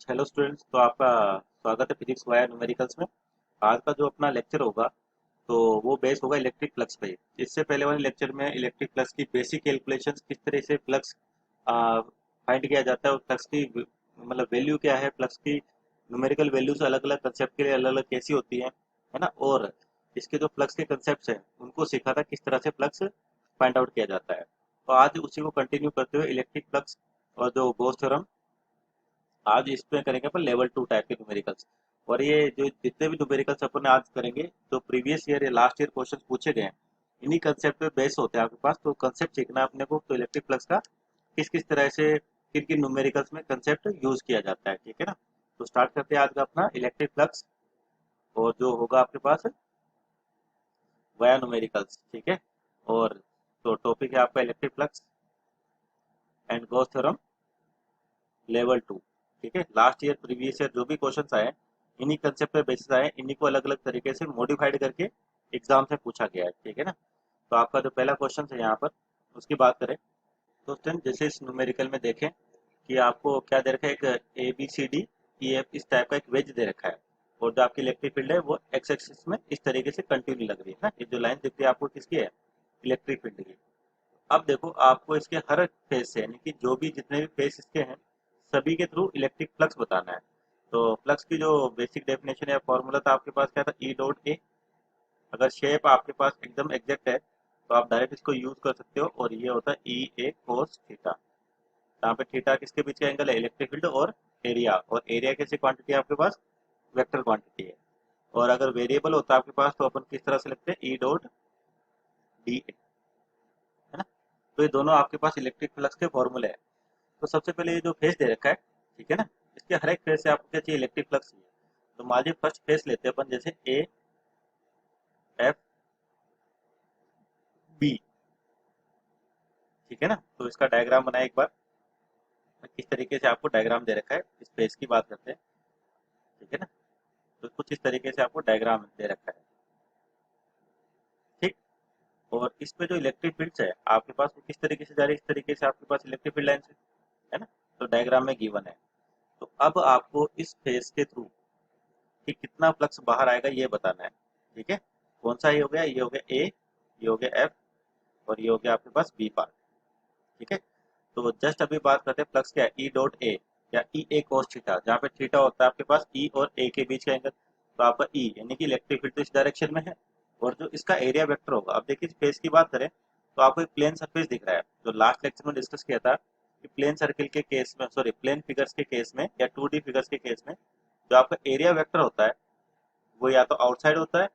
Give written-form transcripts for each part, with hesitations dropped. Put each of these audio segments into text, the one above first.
Hello students. तो आपका स्वागत है फिजिक्स वाया न्यूमेरिकल्स में। आज का जो अपना लेक्चर होगा तो वो बेस होगा इलेक्ट्रिक फ्लक्स पे। इससे पहले वाले लेक्चर में इलेक्ट्रिक फ्लक्स की बेसिक कैलकुलेशंस, किस तरह से फ्लक्स फाइंड किया जाता है और फ्लक्स की मतलब वैल्यू क्या है, फ्लक्स की न्यूमेरिकल वैल्यूज अलग अलग कंसेप्ट के लिए अलग अलग कैसी होती है ना। और इसके जो फ्लक्स के कंसेप्ट हैं उनको सीखा था किस तरह से फ्लक्स फाइंड आउट किया जाता है। तो आज उसी को कंटिन्यू करते हुए इलेक्ट्रिक फ्लक्स और जो गॉस थ्योरम, आज इसमें करेंगे अपन लेवल 2 टाइप के न्यूमेरिकल्स। और ये जो जितने भी न्यूमेरिकल्स अपन आज करेंगे तो प्रीवियस ईयर या लास्ट ईयर क्वेश्चन पूछे गए हैं, इन्हीं कंसेप्ट पे बेस होते हैं आपके पास। तो कंसेप्ट सीखना है अपने को, तो इलेक्ट्रिक फ्लक्स का किस किस तरह से किन किन न्यूमेरिकल्स में कंसेप्ट यूज किया जाता है, ठीक है ना। तो स्टार्ट करते हैं आज का अपना इलेक्ट्रिक फ्लक्स, और जो होगा आपके पास वाया न्यूमेरिकल्स, ठीक है। और तो टॉपिक है आपका electric flux and Gauss theorem level 2, ठीक है। लास्ट ईयर प्रीवियस ईयर जो भी क्वेश्चंस आए इन्हीं कंसेप्ट पे बेसिस आए, इन्हीं को अलग अलग तरीके से मॉडिफाइड करके एग्जाम से पूछा गया है, ठीक है ना। तो आपका जो पहला क्वेश्चन है यहाँ पर उसकी बात करें तो स्टूडेंट, जैसे इस न्यूमेरिकल में देखें कि आपको क्या दे रखा है, एक A B C D E F इस टाइप का एक वेज दे रखा है। और जो आपकी इलेक्ट्रिक फील्ड है वो एक्स एक्सिस में इस तरीके से कंटिन्यू लग रही है ना। ये जो लाइन दिख रही है आपको किसकी है, इलेक्ट्रिक फील्ड की। अब देखो आपको इसके हर फेज से, यानी कि जो भी जितने भी फेज इसके हैं सभी के थ्रू इलेक्ट्रिक फ्लक्स बताना है। तो फ्लक्स की जो बेसिक डेफिनेशन या फॉर्मूला था आपके पास क्या था, ई डॉट ए। अगर शेप आपके पास एकदम एग्जैक्ट है तो आप डायरेक्ट इसको यूज कर सकते हो, और ये होता है ई ए कोस थीटा। यहाँ पे थीटा किसके बीच का एंगल है, इलेक्ट्रिक फील्ड और एरिया। और एरिया कैसी क्वांटिटी है आपके पास, वेक्टर क्वांटिटी है। और अगर वेरिएबल होता है आपके पास तो अपन किस तरह से लिखते हैं, ई डॉट डी ए, है ना। तो ये दोनों आपके पास इलेक्ट्रिक फ्लक्स के फॉर्मूले हैं। तो सबसे पहले ये जो फेस दे रखा है, ठीक है ना, इसके हर एक फेस से आपको क्या चाहिए, इलेक्ट्रिक फ्लक्स चाहिए। तो मान लीजिए फर्स्ट फेस लेते हैं अपन, जैसे ए एफ बी, ठीक है ना। तो इसका डायग्राम बनाए एक बार, किस तरीके से आपको डायग्राम दे रखा है, इस फेस की बात करते हैं, ठीक है ना। तो कुछ इस तरीके से आपको डायग्राम दे रखा है, ठीक। और इस पे जो इलेक्ट्रिक फील्ड है आपके पास वो किस तरीके से जा रही है, इस तरीके से आपके पास इलेक्ट्रिक फील्ड लाइन है ना। तो डायग्राम में गिवन है। तो अब आपको इस फेस के थ्रू कि कितना फ्लक्स बाहर आएगा ये बताना है, ठीक है। कौन सा ये हो गया, ये हो गया ए, ये हो गया एफ, और ये हो गया आपके पास बी पार्ट, ठीक है। तो जस्ट अभी बात करते हैं फ्लक्स क्या है, ई डॉट ए या ई ए कोस थीटा, जहाँ पे थीटा होता है आपके पास ई और ए के बीच का एंगल। तो आपका ई यानी कि इलेक्ट्रिक फील्ड तो इस डायरेक्शन में है। और जो इसका एरिया वेक्टर होगा, अब देखिए फेस की बात करें तो आपको एक प्लेन सरफेस दिख रहा है। जो लास्ट लेक्चर में डिस्कस किया था कि प्लेन सर्किल के केस में, सॉरी प्लेन फिगर्स के केस में या 2D फिगर्स के केस में जो आपका एरिया वेक्टर होता है वो या तो आउटसाइड होता है,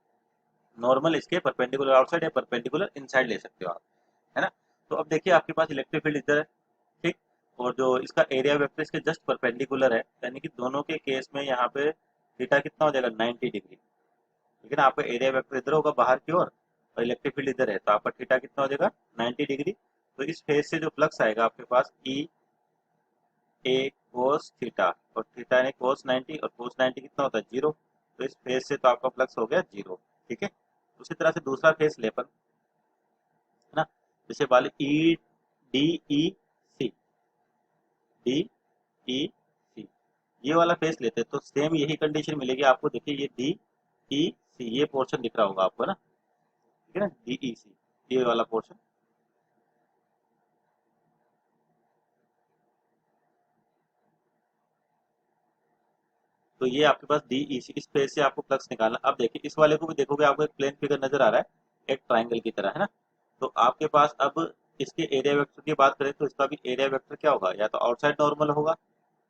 नॉर्मल इसके परपेंडिकुलर आउटसाइड या परपेंडिकुलर इनसाइड ले सकते हो आप, है ना। तो अब देखिए आपके पास इलेक्ट्रिक फील्ड इधर है, ठीक। और जो इसका एरिया वेक्टर इसके जस्ट परपेंडिकुलर है, यानी कि दोनों के केस में यहाँ पे थीटा कितना हो जाएगा, 90 डिग्री, ठीक है ना। आपका एरिया वेक्टर इधर होगा बाहर की ओर और इलेक्ट्रिक फील्ड इधर है, तो आपका थीटा कितना हो जाएगा, 90 डिग्री। तो इस फेज से जो फ्लक्स आएगा आपके पास ई ए कोस थीटा, और थीटा यानी कोस 90, और कोस 90 कितना होता है, जीरो। तो इस फेज से तो आपका फ्लक्स हो गया जीरो, ठीक है। उसी तरह से दूसरा फेज ले अपन, है ना। जैसे वाले ई डी ई सी, डी ई सी, ये वाला फेस लेते हैं तो सेम यही कंडीशन मिलेगी आपको। देखिए ये डी ई सी ये पोर्शन दिख रहा होगा आपको ना, ठीक है ना, डी ई सी ये वाला पोर्शन। तो ये आपके पास डी ई सी, इस फेस से आपको फ्लक्स निकालना। अब देखिए इस वाले को भी देखोगे आपको एक प्लेन फिगर नजर आ रहा है, एक ट्राइंगल की तरह, है ना। तो आपके पास अब इसके एरिया वेक्टर की बात करें तो इसका भी एरिया वेक्टर क्या होगा, या तो आउटसाइड नॉर्मल होगा,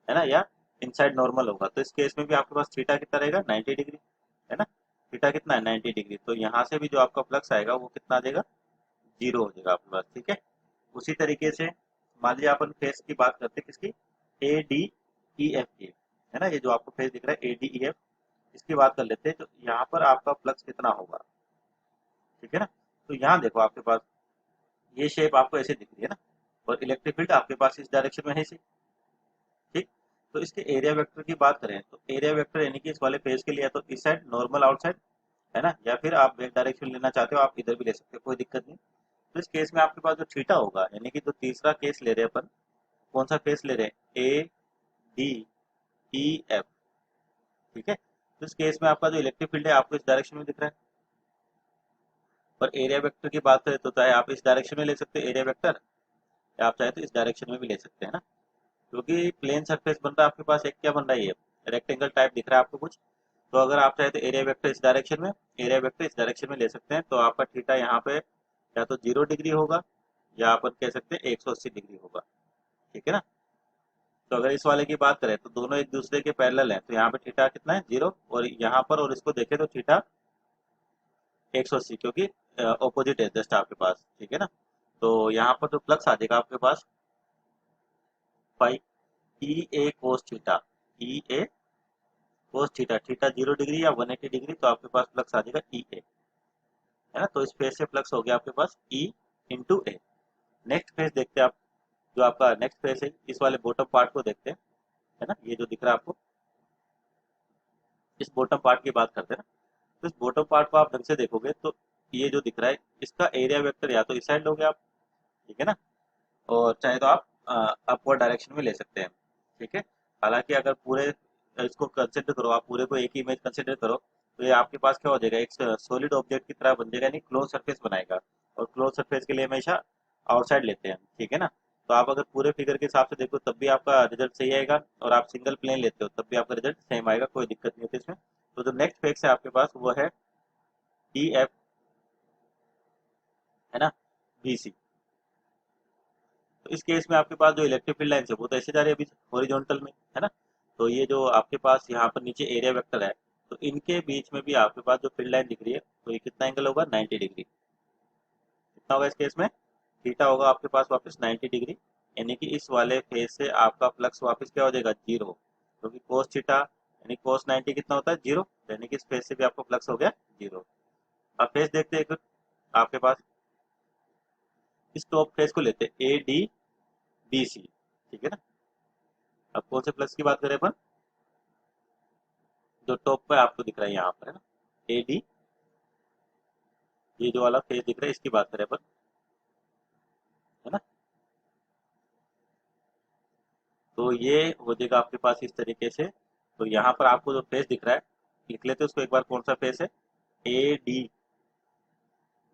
है ना, या इनसाइड नॉर्मल होगा। तो इस केस में भी आपके पास थीटा कितना रहेगा, 90 डिग्री, है ना। थीटा कितना है, 90 डिग्री। तो यहाँ से भी जो आपका फ्लक्स आएगा वो कितना देगा, जीरो हो जाएगा आपके पास, ठीक है। उसी तरीके से मान लीजिए अपन फेस की बात करते हैं किसकी, ए डी ई एफ की, है ना। ये जो आपको फेस दिख रहा है ए डी ई एफ, इसकी बात कर लेते हैं। तो यहाँ पर आपका फ्लक्स कितना होगा, ठीक है ना। तो यहाँ देखो आपके पास ये शेप आपको ऐसे दिख रही है ना, और इलेक्ट्रिक फील्ड आपके पास इस डायरेक्शन में है इसी, ठीक। तो इसके एरिया वेक्टर की बात करें तो एरिया वेक्टर यानी कि इस वाले फेज के लिए तो इस साइड नॉर्मल आउटसाइड, है ना, या फिर आप एक डायरेक्शन लेना चाहते हो आप इधर भी ले सकते हो, कोई दिक्कत नहीं। तो इस केस में आपके पास जो थीटा होगा, यानी कि जो तीसरा केस ले रहे हैं अपन, कौन सा केस ले रहे हैं, ए डी ई एफ। ठीक है, तो इस केस में आपका जो इलेक्ट्रिक फील्ड है आपको इस डायरेक्शन में दिख रहा है। और एरिया वेक्टर की बात करें तो चाहे आप इस डायरेक्शन में ले सकते हैं एरिया वेक्टर, या आप चाहे तो इस डायरेक्शन में भी ले सकते हैं ना, क्योंकि प्लेन सरफेस बन रहा है आपके पास। एक क्या बन रहा है, ये रेक्टेंगल टाइप दिख रहा है आपको कुछ। तो अगर आप चाहे तो एरिया वेक्टर इस डायरेक्शन में, एरिया वेक्टर इस डायरेक्शन में ले सकते हैं, तो आपका थीटा यहाँ पे या तो 0 डिग्री होगा, या आप कह सकते हैं 180 डिग्री होगा। ठीक है ना। तो अगर इस वाले की बात करें तो दोनों एक दूसरे के पैरेलल हैं, तो यहाँ पे थीटा कितना है 0, और यहाँ पर और इसको देखें तो थीटा 180, क्योंकि ऑपोजिट है जस्ट आपके पास। ठीक है ना। तो यहाँ पर जो फ्लक्स आ जाएगा आपके पास five E A cos theta, E A cos theta, theta 0 degree या 180 डिग्री, तो आपके पास फ्लक्स आ जाएगा ई ए, है ना। तो इस फेज से फ्लक्स हो गया आपके पास ई इंटू ए। नेक्स्ट फेज देखते हैं आप, जो आपका नेक्स्ट फेज है इस वाले बॉटम पार्ट को देखते हैं, है ना। ये जो दिख रहा है आपको, इस बॉटम पार्ट की बात करते हैं ना। तो इस बॉटम पार्ट को आप ढंग से देखोगे तो ये जो दिख रहा है इसका एरिया वेक्टर या तो इस साइड लोगे आप, ठीक है ना, और चाहे तो आप अपवर्ड डायरेक्शन में ले सकते हैं। ठीक है। हालांकि अगर पूरे इसको कंसिडर करो, आप पूरे को एक ही इमेज कंसिडर करो, तो ये आपके पास क्या हो जाएगा, एक सॉलिड ऑब्जेक्ट की तरह बन जाएगा, नहीं क्लोज सरफेस बनाएगा। और क्लोज सरफेस के लिए हमेशा आउटसाइड लेते हैं। ठीक है ना। तो आप अगर पूरे फिगर के हिसाब से देखो तब भी आपका रिजल्ट सही आएगा, और आप सिंगल प्लेन लेते हो तब भी आपका रिजल्ट सेम आएगा, कोई दिक्कत नहीं होती इसमें। तो जो नेक्स्ट फेज है आपके पास वो है डी एफ, है ना, बी सी। तो इस केस में आपके पास जो इलेक्ट्रिक फील्ड लाइन है वो तो ऐसे जा रही है अभी हॉरिजॉन्टल में, है ना। तो ये जो आपके पास यहाँ पर नीचे एरिया वेक्टर है, तो इनके बीच में भी आपके पास जो फील्ड लाइन दिख रही है, तो ये कितना एंगल होगा 90 डिग्री। कितना होगा इस केस में, थीटा होगा आपके पास वापस 90 डिग्री, यानी कि इस वाले फेज से आपका फ्लक्स वापस क्या हो जाएगा 0, क्योंकि कोस थीटा यानी कोस 90 कितना होता है 0, यानी कि इस फेज से भी आपका फ्लक्स हो गया 0। अब फेज देखते हैं आपके पास, इस टॉप फेज को लेते हैं ए डी बी सी। ठीक है ना। अब कौन से फ्लक्स की बात करें अपन, जो टॉप पे आपको दिख रहा है यहाँ पर, है ना, ए डी, ये जो वाला फेज दिख रहा है इसकी बात करें अपन, है ना। तो ये हो जाएगा आपके पास इस तरीके से। तो यहाँ पर आपको जो फेज दिख रहा है, लिख लेते हैं उसको एक बार, कौन सा फेज है, A D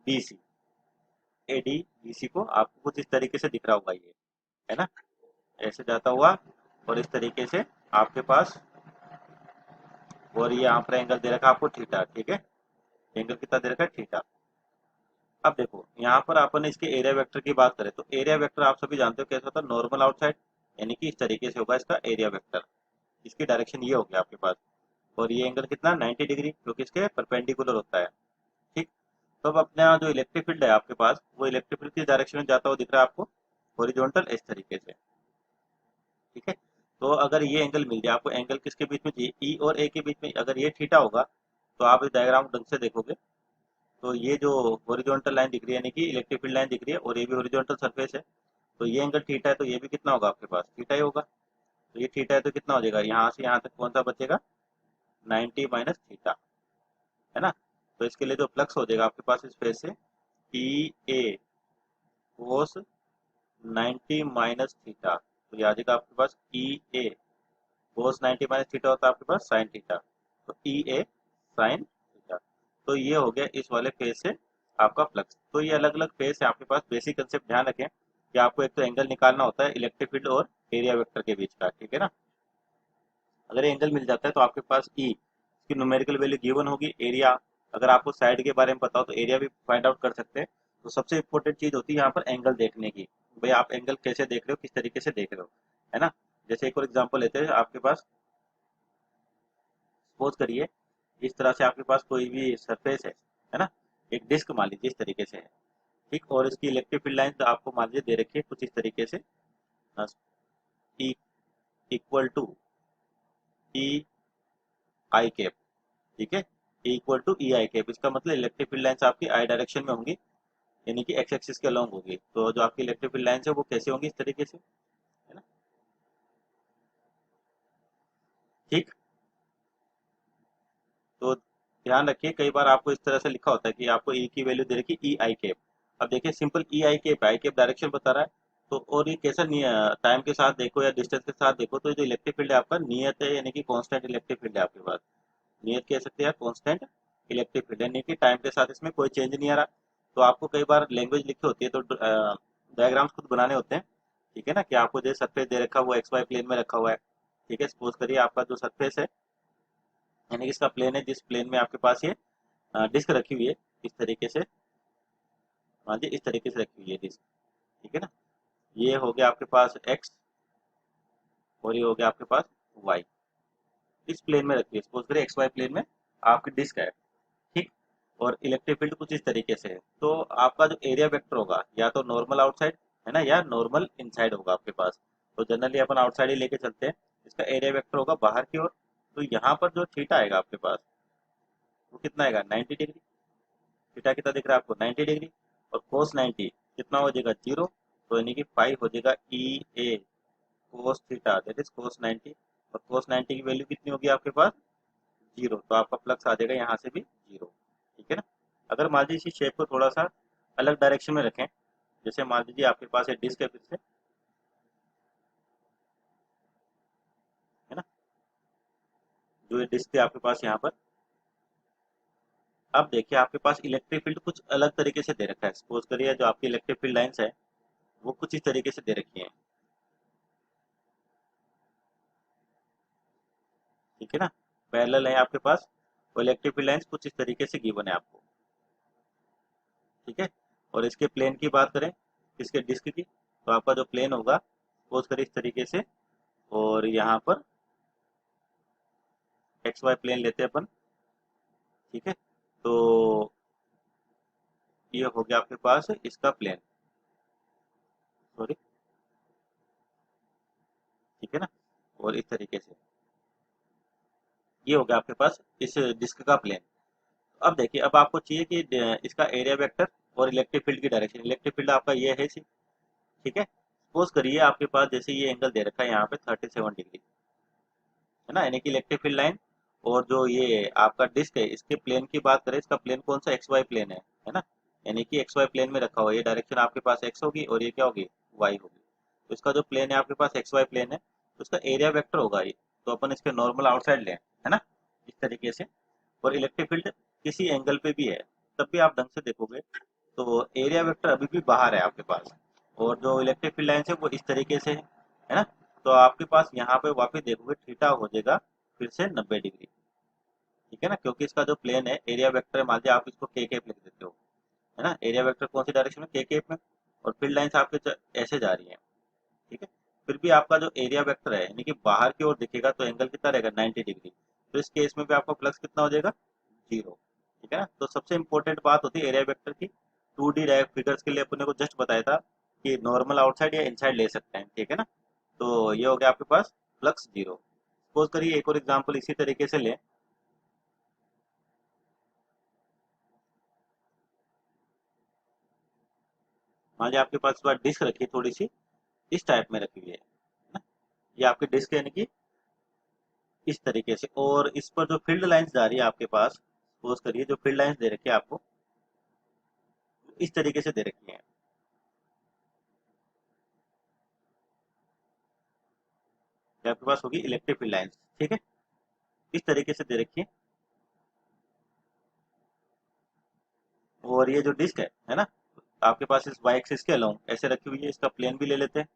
B C. A D B C को आपको कुछ इस तरीके से दिख रहा होगा ये, है ना, ऐसे जाता हुआ, और इस तरीके से आपके पास, और ये यहाँ पर एंगल दे रखा है आपको थीटा। ठीक है, एंगल कितना दे रखा है थीटा। अब देखो यहाँ पर अपन इसके एरिया वेक्टर की बात करें, तो एरिया वेक्टर आप सभी जानते हो कैसा होता है, नॉर्मल आउटसाइड, यानी कि इस तरीके से होगा इसका एरिया वेक्टर। इसकी डायरेक्शन ये होगी आपके पास, और ये एंगल कितना 90 डिग्री, क्योंकि इसके परपेंडिकुलर होता है। ठीक। तो अब अपना जो इलेक्ट्रिक फील्ड है आपके पास, वो इलेक्ट्रिक फील्ड की डायरेक्शन में जाता हुआ दिख रहा है आपको, हॉरिजॉन्टल इस तरीके से। ठीक है। तो अगर ये एंगल मिल जाए आपको, एंगल किसके बीच में चाहिए, ई और ए के बीच में, अगर ये थीटा होगा, तो आप इस डायग्राम ढंग से देखोगे तो ये जो हॉरिजॉन्टल लाइन दिख रही है, यानी कि इलेक्ट्रिक फील्ड लाइन दिख रही है, और ये भी हॉरिजॉन्टल सरफेस है, तो ये एंगल थीटा है, तो ये भी कितना होगा आपके पास, थीटा ही होगा। तो ये थीटा है तो कितना हो जाएगा, यहाँ से यहाँ तक कौन सा बचेगा, 90 माइनस थीटा, है ना। तो इसके लिए जो फ्लक्स हो जाएगा आपके पास इस फेज से, ई ए कोस 90 माइनस थीटा, तो ये आ जाएगा आपके पास ई ए कोस 90 माइनस थीटा होता है आपके पास साइन थीटा, तो ई ए साइन थीटा। तो ये हो गया इस वाले फेज से आपका फ्लक्स। तो ये अलग अलग फेज है आपके पास। बेसिक कंसेप्ट ध्यान रखें कि आपको एक तो एंगल निकालना होता है इलेक्ट्रिक फील्ड और एरिया वेक्टर के बीच का। ठीक है ना। अगर एंगल मिल जाता है तो आपके पास ई की न्यूमेरिकल वैल्यू गिवन होगी। एरिया, अगर आपको साइड के बारे में पता हो तो एरिया भी फाइंड आउट कर सकते हैं। तो सबसे इंपॉर्टेंट चीज होती है यहाँ पर एंगल देखने की, भाई आप एंगल कैसे देख रहे हो, किस तरीके से देख रहे हो, है ना। जैसे एक और एग्जांपल लेते हैं, आपके पास सपोज करिए इस तरह से आपके पास कोई भी सरफेस है ना, एक डिस्क मान लीजिए इस तरीके से है। ठीक, और इसकी इलेक्ट्रिक फील्ड लाइन आपको मान लीजिए दे रखी है कुछ इस तरीके से, E equal to E I cap. ठीक है, equal to E I cap, इसका मतलब इलेक्ट्रिक फील्ड लाइन्स आपकी आई डायरेक्शन में होंगी, यानी कि एक्स एक्सिस के अलोंग होगी। तो जो आपकी इलेक्ट्रिक फील्ड लाइन्स है वो कैसे होंगी, इस तरीके से, है ना। ठीक। तो ध्यान रखिए कई बार आपको इस तरह से लिखा होता है कि आपको ई की वैल्यू दे रखी ई आई कैप। अब देखिए simple E I cap direction बता रहा है, तो और ये कैसा टाइम के साथ देखो या डिस्टेंस के साथ देखो, तो जो इलेक्ट्रिक फील्ड है आपका नियत है, यानी कि कांस्टेंट इलेक्ट्रिक फील्ड है आपके पास। नियत कह सकते हैं कांस्टेंट इलेक्ट्रिक फील्ड, यानी कि टाइम के साथ इसमें कोई चेंज नहीं आ रहा। तो आपको कई बार लैंग्वेज लिखी होती है तो डायग्राम्स खुद बनाने होते हैं। ठीक है ना, कि आपको जो सरफेस दे रखा है वो एक्स वाई प्लेन में रखा हुआ है। ठीक है, सपोज करिए आपका जो सरफेस है, यानी कि इसका प्लेन है, जिस प्लेन में आपके पास ये डिस्क रखी हुई है, इस तरीके से, हाँ जी, इस तरीके से रखी हुई है डिस्क। ठीक है ना, ये हो गया आपके पास एक्स और ये हो गया आपके पास वाई। इस प्लेन में रखिए, सपोज करिए एक्स वाई प्लेन में आपकी डिस्क है। ठीक, और इलेक्ट्रिक फील्ड कुछ इस तरीके से है। तो आपका जो एरिया वेक्टर होगा या तो नॉर्मल आउटसाइड है ना, या नॉर्मल इनसाइड होगा आपके पास। तो जनरली अपन आउटसाइड ही लेके चलते हैं। इसका एरिया वेक्टर होगा बाहर की ओर। तो यहाँ पर जो थीटा आएगा आपके पास, वो कितना आएगा, 90 डिग्री। थीटा कितना दिख रहा है आपको, 90 डिग्री। और कोस 90 कितना हो जाएगा, 0। तो यानी कि फाइव हो जाएगा E A cos theta, that is cos 90। और कोस 90 की वैल्यू कितनी होगी आपके पास, 0। तो आपका फ्लक्स आ जाएगा यहाँ से भी 0। ठीक है ना। अगर मान लीजिए इसी शेप को थोड़ा सा अलग डायरेक्शन में रखें, जैसे मान लीजिए आपके पास एक डिस्क है फिर से, है ना, जो ये डिस्क है आपके पास यहाँ पर। अब देखिए आपके पास इलेक्ट्रिक फील्ड कुछ अलग तरीके से दे रखा है। सपोज करिए जो आपकी इलेक्ट्रिक फील्ड लाइंस है वो कुछ इस तरीके से दे रखी है। ठीक है ना, पैरेलल है आपके पास। और इलेक्ट्रिक फील्ड लाइंस कुछ इस तरीके से गिवन है आपको। ठीक है, और इसके प्लेन की बात करें, इसके डिस्क की, तो आपका जो प्लेन होगा सपोज करिए इस तरीके से, और यहाँ पर एक्स वाई प्लेन लेते हैं अपन। ठीक है, तो ये हो गया आपके पास इसका प्लेन, सॉरी। ठीक है ना, और इस तरीके से ये हो गया आपके पास इस डिस्क का प्लेन। अब देखिए, अब आपको चाहिए कि इसका एरिया वेक्टर और इलेक्ट्रिक फील्ड की डायरेक्शन। इलेक्ट्रिक फील्ड आपका ये है सी। ठीक है, सपोज करिए आपके पास जैसे ये एंगल दे रखा है यहाँ पे 37 डिग्री, है ना, यानी कि इलेक्ट्रिक फील्ड लाइन और जो ये आपका डिस्क है इसके प्लेन की बात करें, इसका प्लेन कौन सा, एक्स वाई प्लेन है ना, यानी कि एक्स वाई प्लेन में रखा हुआ है। ये डायरेक्शन आपके पास एक्स होगी और ये क्या होगी, वाई होगी। तो इसका जो प्लेन है आपके पास एक्स वाई प्लेन है, तो इसका एरिया वेक्टर होगा ये। तो अपन इसके नॉर्मल आउटसाइड लें, है ना, इस तरीके से। और इलेक्ट्रिक फील्ड किसी एंगल पे भी है, तब भी आप ढंग से देखोगे तो एरिया वेक्टर अभी भी बाहर है आपके पास। और जो इलेक्ट्रिक फील्ड लाइन है वो इस तरीके से है ना। तो आपके पास यहाँ पे वापस देखोगे थीटा हो जाएगा फिर से 90 डिग्री। ठीक है ना, क्योंकि इसका जो प्लेन है एरिया वेक्टर, मान लीजिए आप इसको के केप लिख देते हो, है ना, एरिया वेक्टर कौन सी डायरेक्शन में, के केप में। और फील्ड लाइंस आपके ऐसे जा रही हैं। ठीक है, फिर भी आपका जो एरिया वेक्टर है यानी कि बाहर की ओर दिखेगा, तो एंगल कितना रहेगा, 90 डिग्री। तो इस केस में भी आपका फ्लक्स कितना हो जाएगा, 0। ठीक है ना, तो सबसे इंपॉर्टेंट बात होती है एरिया वेक्टर की। 2D फिगर्स के लिए अपने को जस्ट बताया था कि नॉर्मल आउटसाइड या इनसाइड ले सकते हैं। ठीक है ना, तो ये हो गया आपके पास फ्लक्स 0। सपोज करिए एक और एग्जांपल इसी तरीके से लें। मान लीजिए आपके पास इस बार डिस्क रखी है थोड़ी सी इस टाइप में रखी हुई है ना। ये आपकी डिस्क यानी कि इस तरीके से, और इस पर जो फील्ड लाइंस जा रही है आपके पास, सपोज करिए जो फील्ड लाइंस दे रखी है आपको इस तरीके से दे रखी है। ये आपके पास होगी इलेक्ट्रिक फील्ड लाइंस। ठीक है, इस तरीके से दे रखी है। और ये जो डिस्क है ना, आपके पास इस वाई एक्सिस के अलोंग ऐसे रखी हुई है। इसका प्लेन भी ले लेते हैं।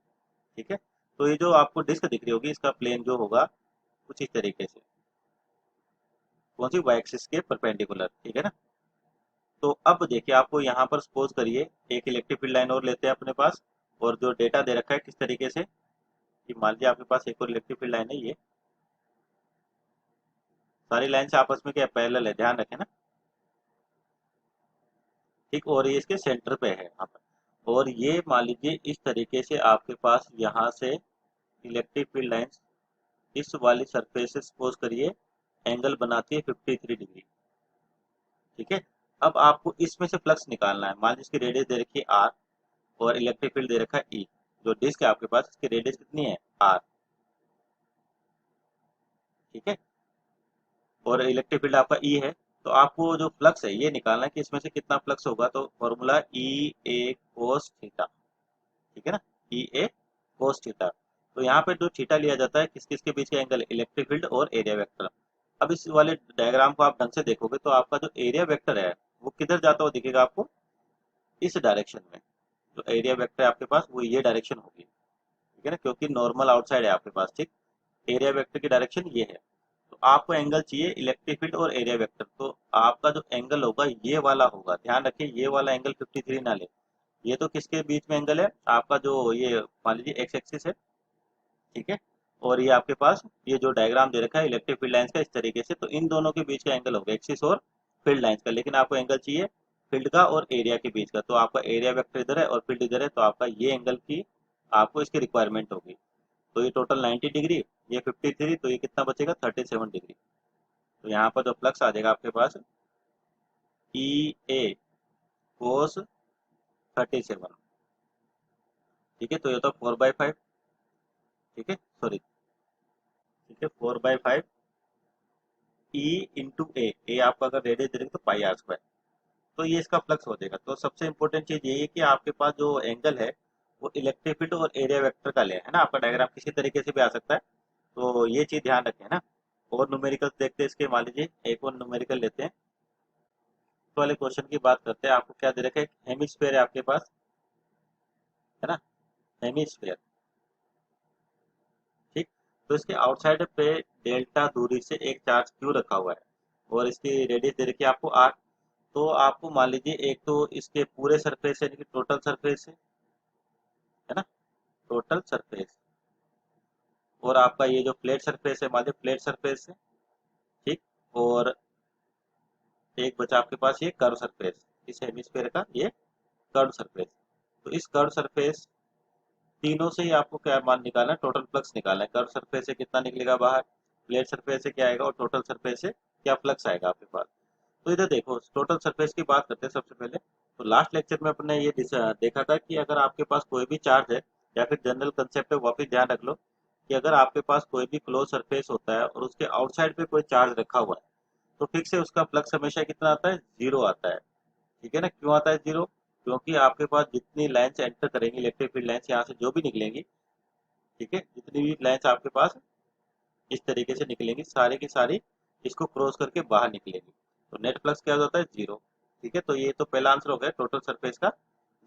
ठीक है, तो ये जो आपको डिस्क दिख रही होगी इसका प्लेन जो होगा कुछ इस तरीके से, कौन सी, वाई एक्सिस के परपेंडिकुलर। ठीक है ना, तो अब देखिए आपको यहाँ पर सपोज करिए एक इलेक्ट्रिक फील्ड लाइन और लेते हैं अपने पास। और जो डेटा दे रखा है किस तरीके से, कि मान लीजिए आपके पास एक और इलेक्ट्रिक फील्ड लाइन है, ये सारी लाइन से आपस में क्या पैरेलल है, ध्यान रखें ना। ठीक, और ये इसके सेंटर पे है यहाँ पर। और ये मान लीजिए इस तरीके से आपके पास यहाँ से इलेक्ट्रिक फील्ड लाइंस इस वाली सरफेस से सपोज करिए एंगल बनाती है 53 डिग्री। ठीक है, अब आपको इसमें से फ्लक्स निकालना है। मान लीजिए इसकी रेडियस दे रखी है आर और इलेक्ट्रिक फील्ड दे रखा है ई। जो डिस्क है आपके पास इसकी रेडियस कितनी है, आर। ठीक है, और इलेक्ट्रिक फील्ड आपका ई है। तो आपको जो फ्लक्स है ये निकालना है कि इसमें से कितना फ्लक्स होगा। तो formula E A cos theta. ठीक है ना, ई ए कोस थीटा। तो यहाँ पे जो थीटा लिया जाता है किस किस के बीच का एंगल, इलेक्ट्रिक फील्ड और एरिया वेक्टर। अब इस वाले डायग्राम को आप ढंग से देखोगे तो आपका जो एरिया वेक्टर है वो किधर जाता हुआ दिखेगा आपको, इस डायरेक्शन में। जो एरिया वेक्टर है आपके पास वो ये डायरेक्शन होगी, ठीक है ना, क्योंकि नॉर्मल आउटसाइड है आपके पास, ठीक। एरिया वेक्टर की डायरेक्शन ये है। तो आपको एंगल चाहिए इलेक्ट्रिक फील्ड और एरिया वेक्टर, तो आपका जो एंगल होगा ये वाला होगा। ध्यान रखिए ये वाला एंगल 53 ना ले। ये तो किसके बीच में एंगल है आपका, जो ये मान लीजिए एक्स एक्सिस है, ठीक है। और ये आपके पास ये जो डायग्राम दे रखा है इलेक्ट्रिक फील्ड लाइंस का इस तरीके से, तो इन दोनों के बीच का एंगल होगा एक्सिस और फील्ड लाइंस का। लेकिन आपको एंगल चाहिए फील्ड का और एरिया के बीच का, तो आपका एरिया वेक्टर इधर है और फील्ड इधर है, तो आपका ये एंगल की आपको इसकी रिक्वायरमेंट होगी। तो ये टोटल 90 डिग्री, ये 53, तो ये कितना बचेगा 37 डिग्री। तो यहाँ पर जो फ्लक्स आ जाएगा आपके पास ई ए कोस 37, ठीक है। तो ये तो 4/5, ठीक है, सॉरी, ठीक है, 4/5 ई इंटू ए आपका अगर रेडियस दे देंगे तो पाई आर स्क्वायर। तो ये इसका फ्लक्स हो जाएगा। तो सबसे इंपॉर्टेंट चीज ये है कि आपके पास जो एंगल है वो इलेक्ट्रिक फील्ड और एरिया वेक्टर का ले, है ना। आपका डायग्राम किसी तरीके से भी आ सकता है, तो ये चीज ध्यान रखें ना। और न्यूमेरिकल्स देखते हैं इसके, मान लीजिए एक और न्यूमेरिकल लेते हैं। तो वाले क्वेश्चन की बात करते हैं। आपको क्या दे रखा है, हेमिस्फीयर है आपके पास, है ना, हेमिस्फीयर, ठीक। तो इसके आउटसाइड पे डेल्टा दूरी से एक चार्ज क्यू रखा हुआ है और इसकी रेडियस दे रखी है आपको आर। तो आपको मान लीजिए एक तो इसके पूरे सरफेस यानी कि टोटल सरफेस है ना, टोटल सरफेस, और आपका ये जो फ्लैट सरफेस है मान लीजिए फ्लैट सरफेस है, ठीक। और एक बचा आपके पास ये कर्व सरफेस, इस हेमिस्फीयर का ये कर्व सरफेस। तो इस कर्व सरफेस तीनों से ही आपको क्या मान निकालना है, टोटल फ्लक्स निकालना है। कर्व सरफेस से कितना निकलेगा बाहर, फ्लैट सरफेस से क्या आएगा, और टोटल सरफेस से क्या फ्लक्स आएगा आपके पास। तो इधर देखो टोटल सरफेस की बात करते हैं सबसे पहले। तो लास्ट लेक्चर में अपने ये देखा था कि अगर आपके पास कोई भी चार्ज है, या फिर जनरल कंसेप्ट है वापिस ध्यान रख लो, कि अगर आपके पास कोई भी क्लोज सरफेस होता है और उसके आउटसाइड पे कोई चार्ज रखा हुआ है, तो फिक्स है उसका फ्लक्स हमेशा कितना आता है, जीरो आता है, ठीक है ना। क्यों आता है जीरो, क्योंकि आपके पास जितनी लाइन्स एंटर करेंगी इलेक्ट्रिक फील्ड लाइन्स यहाँ से जो भी निकलेंगी, ठीक है, जितनी भी लाइन्स आपके पास इस तरीके से निकलेंगी सारी की सारी इसको क्रॉस करके बाहर निकलेगी, तो नेट फ्लक्स क्या हो जाता है, जीरो, ठीक है। तो ये तो पहला आंसर हो गया टोटल सरफेस का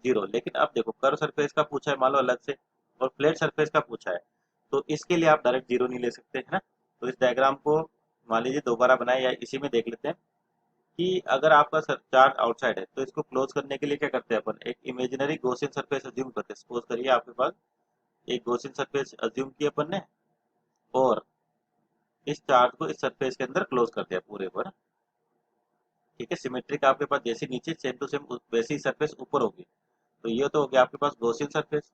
जीरो। लेकिन अब देखो कर्व सरफेस का पूछा है मान लो अलग से, और फ्लैट सरफेस का पूछा है, तो इसके लिए आप डायरेक्ट जीरो नहीं ले सकते, है ना। तो इस डायग्राम को मान लीजिए दोबारा बनाए या इसी में देख लेते हैं कि अगर आपका चार्ज आउटसाइड है तो इसको क्लोज करने के लिए क्या करते हैं अपन, एक इमेजिनरी गॉसियन सरफेस अज्यूम करते हैं। सपोज करिए आपके पास एक गॉसियन सरफेस अज्यूम की अपन ने, और इस चार्ज को इस सरफेस के अंदर क्लोज कर दिया पूरे पर, ठीक है। सिमेट्रिक आपके पास जैसे नीचे सेम टू सेम वैसी ही सरफेस ऊपर होगी। तो ये तो हो गया आपके पास गॉसियन सरफेस,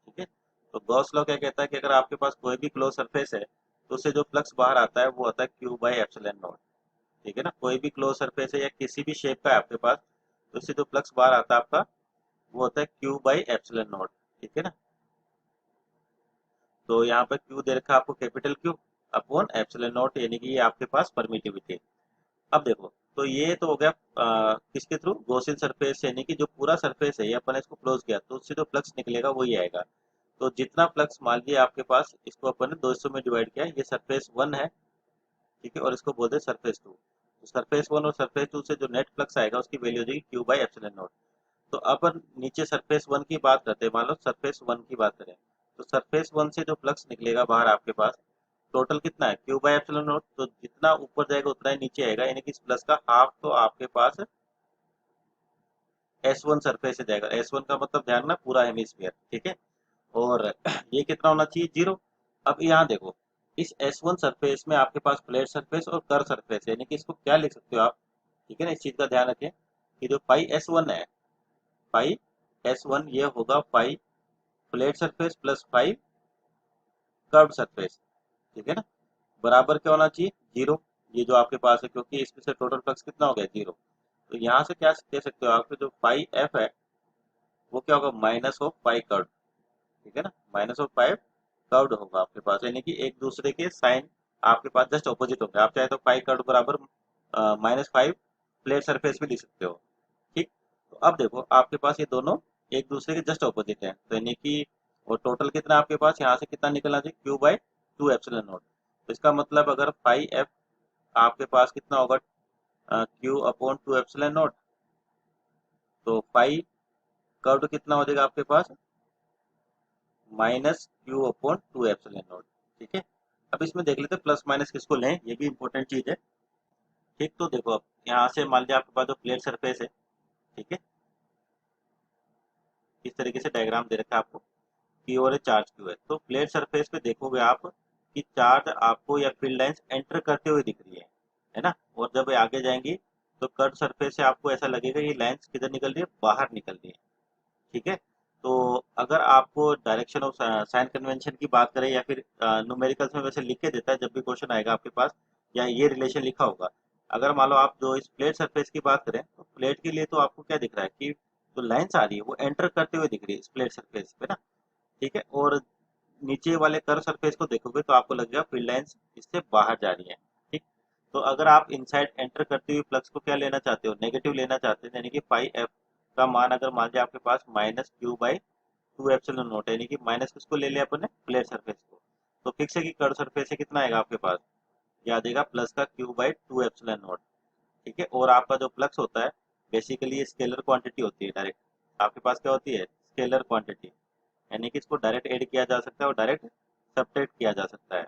ठीक है। तो गॉस लॉ क्या कहता है कि अगर आपके पास कोई भी क्लोज सरफेस है तो उससे जो फ्लक्स बाहर आता है वो आता है क्यू बाई एप्सिलॉन नॉट, ठीक है ना। कोई भी क्लोज सरफेस है या किसी भी शेप का है आपके पास, तो उससे जो फ्लक्स बाहर आता है आपका वो होता है क्यू बाई एप्सिलॉन नॉट, ठीक है ना। तो यहाँ पर क्यू दे रखा है आपको capital Q upon epsilon naught, यानी कि ये आपके पास परमिटिविटी। अब देखो तो ये तो हो गया किसके थ्रू, गॉसियन सरफेस, यानी कि जो पूरा सरफेस है ये अपन ने इसको क्लोज किया तो उससे जो फ्लक्स निकलेगा वही आएगा। तो जितना फ्लक्स मान लिया आपके पास, इसको अपन ने 200 में डिवाइड किया, ये सरफेस वन है, ठीक है, और इसको बोलते हैं सरफेस टू। तो सरफेस वन और सरफेस टू से जो नेट फ्लक्स आएगा उसकी वैल्यू हो जाएगी क्यू बाई एप्सिलॉन नॉट। तो अपन नीचे सरफेस वन की बात करते हैं, मान लो सरफेस वन की बात करें, तो सरफेस वन से जो फ्लक्स निकलेगा बाहर आपके पास टोटल कितना है, क्यू बाई एप्सिलॉन नॉट। तो जितना ऊपर जाएगा उतना ही नीचे आएगा, यानी कि इस प्लस का हाफ तो आपके पास एस वन सरफेस से जाएगा। एस वन का मतलब ध्यान ना पूरा हेमिस्फीयर, ठीक है। और ये कितना होना चाहिए, जीरो। अब यहाँ देखो इस एस वन सरफेस में आपके पास फ्लैट सरफेस और कर्व सरफेस, यानी कि इसको क्या लिख सकते हो आप, ठीक है ना। इस चीज का ध्यान रखें कि जो पाई एस वन है, पाई एस वन ये होगा pi flat surface plus pi curve surface, ठीक है ना। बराबर क्या होना चाहिए, जीरो। ये जो आपके पास है क्योंकि इसमें से टोटल फ्लक्स कितना हो गया, जीरो। तो यहाँ से क्या कह सकते हो आप, जो पाई एफ है वो क्या होगा, माइनस ऑफ पाई कर्व, ठीक है ना, माइनस ऑफ पाई कर्व्ड होगा आपके पास, यानी कि एक दूसरे के साइन आपके पास जस्ट ऑपोजिट होंगे। आप चाहे तो पाई कर्व बराबर -5 फ्लैट सरफेस भी लिख सकते हो, ठीक। तो अब देखो आपके पास ये दोनों एक दूसरे के जस्ट ऑपोजिट है, तो यानी कि और टोटल कितना आपके पास यहाँ से कितना निकलना चाहिए, Q by two epsilon naught. तो इसका मतलब अगर फाइव एफ आपके पास कितना होगा, Q upon two epsilon naught, तो फाइव कर्व कितना हो जाएगा आपके पास, minus Q upon two epsilon naught. ठीक है, अब इसमें देख लेते हैं प्लस माइनस किसको लें, ये भी इंपॉर्टेंट चीज है। ठीक, तो देखो अब यहाँ से मान लिया आपके पास जो प्लेट सरफेस है, ठीक है, इस तरीके से डायग्राम दे रखा है आपको, की और चार्ज क्यू है। तो प्लेट सरफेस पे देखोगे आप कि चार्ज आपको या फील्ड लाइंस एंटर करते हुए दिख रही है ना, और जब ये आगे जाएंगी तो कर्व सरफेस से आपको ऐसा लगेगा ये लाइंस किधर निकल रही है, बाहर निकल रही है। ठीक है, तो अगर आपको डायरेक्शन ऑफ साइन कन्वेंशन की बात करें या फिर न्यूमेरिकल्स में वैसे लिख के देता है जब भी क्वेश्चन आएगा आपके पास, या ये रिलेशन लिखा होगा। अगर मान लो आप जो इस प्लेट सरफेस की बात करें तो प्लेट के लिए तो आपको क्या दिख रहा है कि जो लाइंस आ रही है वो एंटर करते हुए दिख रही है इस प्लेट सरफेस पे ना। ठीक है, और नीचे वाले कर्व सरफेस को देखोगे तो आपको लगेगा फील्ड लाइंस इससे बाहर जा रही है। ठीक, तो अगर आप इनसाइड एंटर करते हुए फ्लक्स को क्या लेना चाहते हो, नेगेटिव लेना चाहते हैं, यानी कि फाइव एफ का मान अगर मान लिया आपके पास minus Q by two epsilon naught, यानी कि माइनस किसको ले लिया अपन ने, प्लेट सरफेस को, तो फिक्स है कि कर्व सरफेस से कितना आएगा आपके पास, ये आ जाएगा प्लस का Q by two epsilon naught. ठीक है, और आपका जो फ्लक्स होता है बेसिकली ये स्केलर क्वांटिटी होती है, डायरेक्ट आपके पास क्या होती है, स्केलर क्वांटिटी, यानी कि इसको डायरेक्ट ऐड किया जा सकता है और डायरेक्ट सब्ट्रैक्ट किया जा सकता है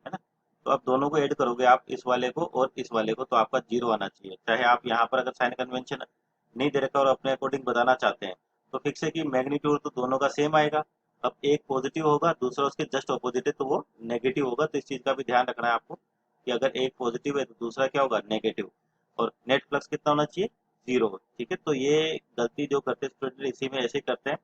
ना। तो अब दोनों को ऐड करोगे आप, इस वाले को और इस वाले को, तो आपका जीरो आना चाहिए। चाहे आप यहाँ पर अगर साइन कन्वेंशन नहीं दे रखा और अपने अकॉर्डिंग बताना चाहते हैं तो फिक्स है कि मैग्नीट्यूड तो दोनों का सेम आएगा। अब एक पॉजिटिव होगा दूसरा उसके जस्ट ऑपोजिट है तो वो नेगेटिव होगा, तो इस चीज का भी ध्यान रखना है आपको कि अगर एक पॉजिटिव है तो दूसरा क्या होगा, नेगेटिव। और नेट फ्लक्स कितना होना चाहिए, जीरो। ठीक है, तो ये गलती जो करते स्टूडेंट इसी में ऐसे करते हैं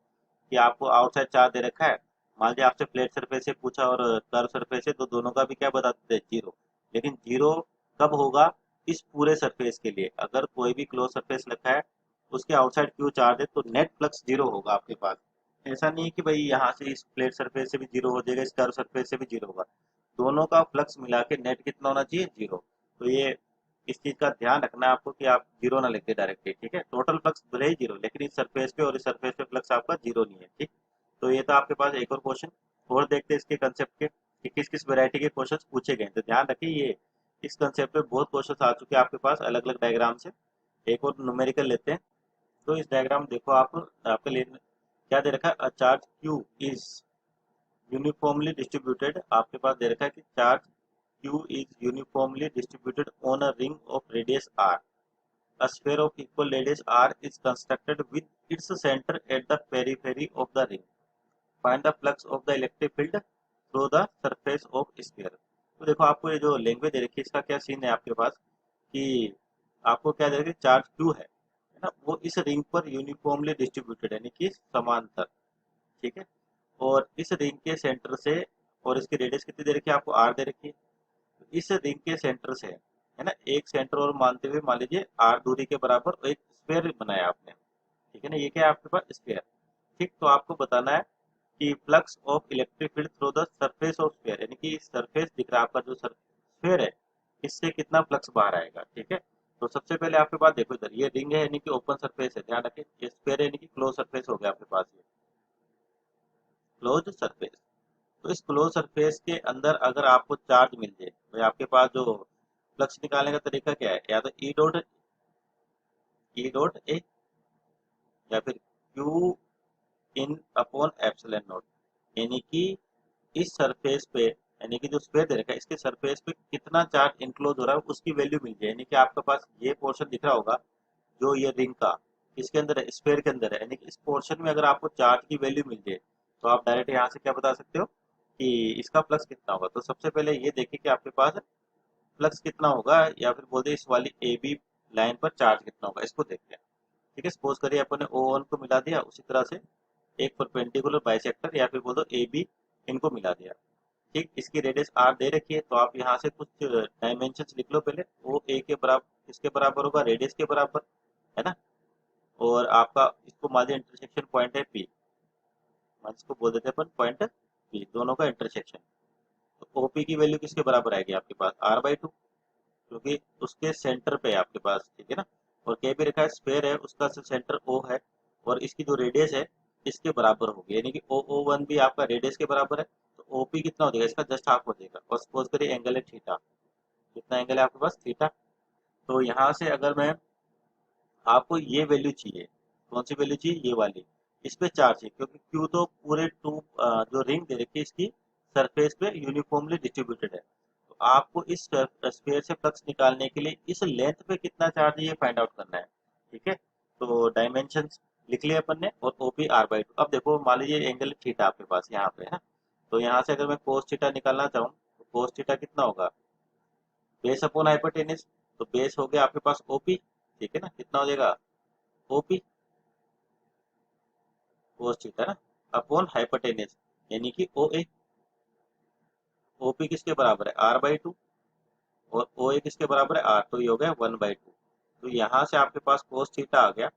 कि आपको आउटसाइड चार्ज दे रखा है, मान लीजिए आपसे फ्लैट सरफेस से पूछा और कर्व सरफेस है, तो दोनों का भी क्या बता देते हैं, जीरो। लेकिन जीरो कब होगा, इस पूरे सरफेस के लिए अगर कोई भी क्लोज सरफेस रखा है उसके आउटसाइड क्यू चार्ज है तो नेट फ्लक्स जीरो होगा आपके पास। ऐसा नहीं है कि भाई यहाँ से इस प्लेट सरफेस से भी जीरो हो जाएगा, इस कर्व सरफेस से भी जीरो होगा, दोनों का फ्लक्स मिला के नेट कितना होना चाहिए, जीरो। तो ये इस चीज का ध्यान रखना है आपको कि आप जीरो ना लिख दे डायरेक्टली। ठीक है, टोटल फ्लक्स भले ही जीरो लेकिन इस सरफेस पे और इस सरफेस पे फ्लक्स आपका जीरो नहीं है। ठीक, तो ये था आपके पास एक और क्वेश्चन। और देखते हैं इसके कंसेप्ट के कि किस किस वैरायटी के क्वेश्चंस पूछे गए हैं। तो ध्यान रखिए ये इस कंसेप्ट पे बहुत क्वेश्चंस आ चुके हैं आपके पास अलग अलग डायग्राम से। एक और न्यूमेरिकल लेते हैं। तो इस डायग्राम देखो आप, आपके लिए क्या दे रखा है, a charge Q is uniformly distributed, आपके पास दे रखा है कि charge Q is uniformly distributed on a ring of radius R, a sphere of equal radius r is constructed with its center at the periphery of the ring. Find the flux of the electric field through the surface of sphere. तो देखो आपको ये जो language दे रखी है इसका क्या scene है आपके पास कि आपको क्या दे रखा है, चार्ज क्यू है ना, वो इस रिंग पर यूनिफॉर्मली डिस्ट्रीब्यूटेड यानी कि समांतर। ठीक है, और इस रिंग के सेंटर से, और इसकी रेडियस कितनी दे रखी है आपको, आर दे रखी है। तो इस रिंग के सेंटर से है ना, एक सेंटर और मानते हुए मान लीजिए आर दूरी के बराबर एक स्फीयर बनाया आपने। ठीक है ना, ये क्या है आपके पास, स्फीयर। ठीक, तो आपको बताना है कि flux of electric field through the surface of sphere, यानी कि सरफेस दिख रहा है आपका जो स्फीयर है इससे कितना फ्लक्स बाहर आएगा। ठीक है, तो सबसे पहले आपके पास देखो इधर ये रिंग है यानी कि ओपन सरफेस है, ध्यान रखें, ये स्फीयर है यानी कि क्लोज सरफेस हो गया आपके पास, ये क्लोज सरफेस। तो इस क्लोज सरफेस के अंदर अगर आपको चार्ज मिल जाए तो आपके पास जो फ्लक्स निकालने का तरीका क्या है, या तो ई डॉट ए या फिर Q in upon epsilon naught, यानी कि इस सरफेस पे, यानी कि जो स्फीयर दे रखा है इसके सरफेस पे कितना चार्ज इनक्लोज हो रहा है उसकी वैल्यू मिल जाए, यानी कि आपके पास ये पोर्शन दिख रहा होगा जो ये रिंग का इसके अंदर है, स्फीयर के अंदर है, यानी कि इस पोर्शन में अगर आपको चार्ज की वैल्यू मिल जाए तो आप डायरेक्ट यहाँ से क्या बता सकते हो कि इसका फ्लक्स कितना होगा। तो सबसे पहले ये देखिए कि आपके पास फ्लक्स कितना होगा, या फिर बोलते इस वाली ए बी लाइन पर चार्ज कितना होगा, इसको देखते हैं। ठीक है, सपोज करिए अपन ने ओ वन को मिला दिया, उसी तरह से एक परपेंडिकुलर बाइसेक्टर या फिर बोलो ए बी, इनको मिला दिया। ठीक, इसकी रेडियस आर दे रखी है तो आप यहाँ से कुछ डायमेंशन लिख लो पहले, ओ ए के बराबर किसके बराबर होगा, रेडियस के बराबर, है ना। और आपका इसको मान लीजिए इंटरसेक्शन पॉइंट है पी, मान इसको बोल देते हैं अपन पॉइंट पी, दोनों का इंटरसेक्शन। तो ओपी की वैल्यू किसके बराबर आएगी आपके पास, आर बाई टू, क्योंकि उसके सेंटर पे है आपके पास। ठीक है ना, और के भी रखा है, स्फेयर है, उसका सेंटर ओ है और इसकी जो रेडियस है इसके बराबर होगी, यानी कि ओ वन भी आपका रेडियस के बराबर है, तो ओपी कितना हो जाएगा, इसका जस्ट हाफ हो जाएगा। और सपोज करिए एंगल है थीटा, कितना एंगल है आपके पास, थीटा। तो यहाँ से अगर मैं, आपको ये वैल्यू चाहिए, कौन सी वैल्यू चाहिए, ये वाली, इस पे चार्ज है, क्योंकि क्यू तो पूरे टू जो रिंग दे रखी है इसकी सरफेस पे यूनिफॉर्मली डिस्ट्रीब्यूटेड है। तो आपको इस स्फीयर से फ्लक्स निकालने के लिए इस लेंथ पे कितना चार्ज है ये फाइंड आउट करना है। ठीक है, तो डायमेंशंस लिख लिया अपन ने, और ओपी r/2। अब देखो मान लीजिए एंगल थीटा आपके पास यहाँ पे है, तो यहाँ से अगर मैं कोस थीटा निकालना चाहूँ तो कोस थीटा कितना होगा, बेस अपॉन हाइपोटेनस। तो बेस हो गया आपके पास ओपी, ठीक है ना, कितना हो जाएगा ओपी कोस थीटा ना, अपॉन हाइपोटेनस, यानी कि ओ ए। ओपी किसके बराबर है, r/2, और ओ ए किसके बराबर है, आर, तो ये हो गया 1/2। तो यहाँ से आपके पास कोस थीटा आ गया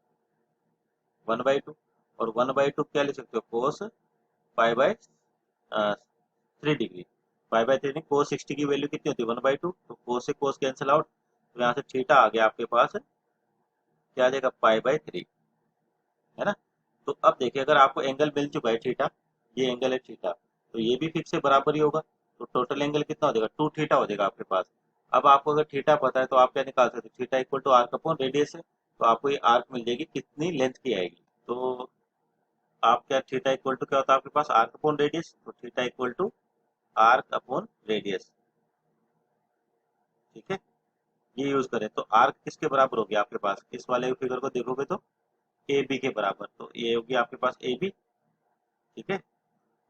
1/2, और 1/2 क्या लिख सकते हो, कोस पाई/3 डिग्री। पाई/3 नहीं, कोस 60 की वैल्यू कितनी होती है, 1/2, तो कोस से कोस कैंसिल आउट, तो यहाँ से थीटा आ गया आपके पास, क्या आ जाएगा, पाई/3, है ना। तो अब देखिए अगर आपको एंगल मिल चुका है थीटा, ये एंगल है थीटा, तो ये भी फिक्स से बराबर ही होगा, तो टोटल एंगल कितना हो जाएगा, 2 थीटा हो जाएगा आपके पास। अब आपको अगर थीटा पता है तो आप क्या निकाल सकते हो, theta equal to arc upon radius है, तो आपको ये आर्क मिल जाएगी, कितनी लेंथ की आएगी। तो आप क्या, थीटा इक्वल टू क्या होता है आपके पास, आर्क अपॉन रेडियस, तो theta equal to arc upon radius. ठीक है, ये यूज करें तो आर्क किसके बराबर होगी आपके पास, इस वाले फिगर को देखोगे तो ए बी के बराबर, तो ये होगी आपके पास ए बी। ठीक है,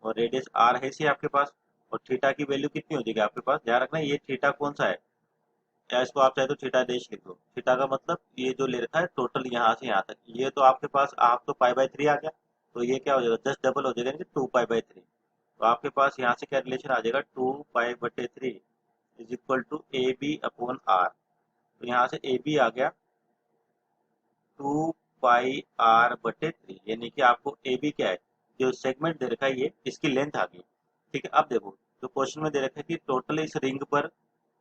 और रेडियस आर है सी आपके पास, और थीटा की वैल्यू कितनी हो जाएगी आपके पास, ध्यान रखना ये थीटा कौन सा है, या इसको आप चाहे तो थीटा डैश लिख दो। थीटा का मतलब ये जो ले रखा है टोटल यहाँ से यहाँ तक, ये तो आपके पास, आप तो पाई/3 आ गया, तो ये क्या हो जाएगा, जस्ट डबल हो जाएगा, यानी 2 पाई/3। तो आपके पास यहाँ से क्या रिलेशन आ जाएगा, 2 पाई/3 is equal to A B upon R. तो यहाँ से ए बी आ गया 2 पाई r/3, यानी कि आपको ए बी क्या है, जो सेगमेंट दे रखा है ये, इसकी लेंथ आ गई। ठीक है, अब देखो जो क्वेश्चन में दे रखा है कि टोटल इस रिंग पर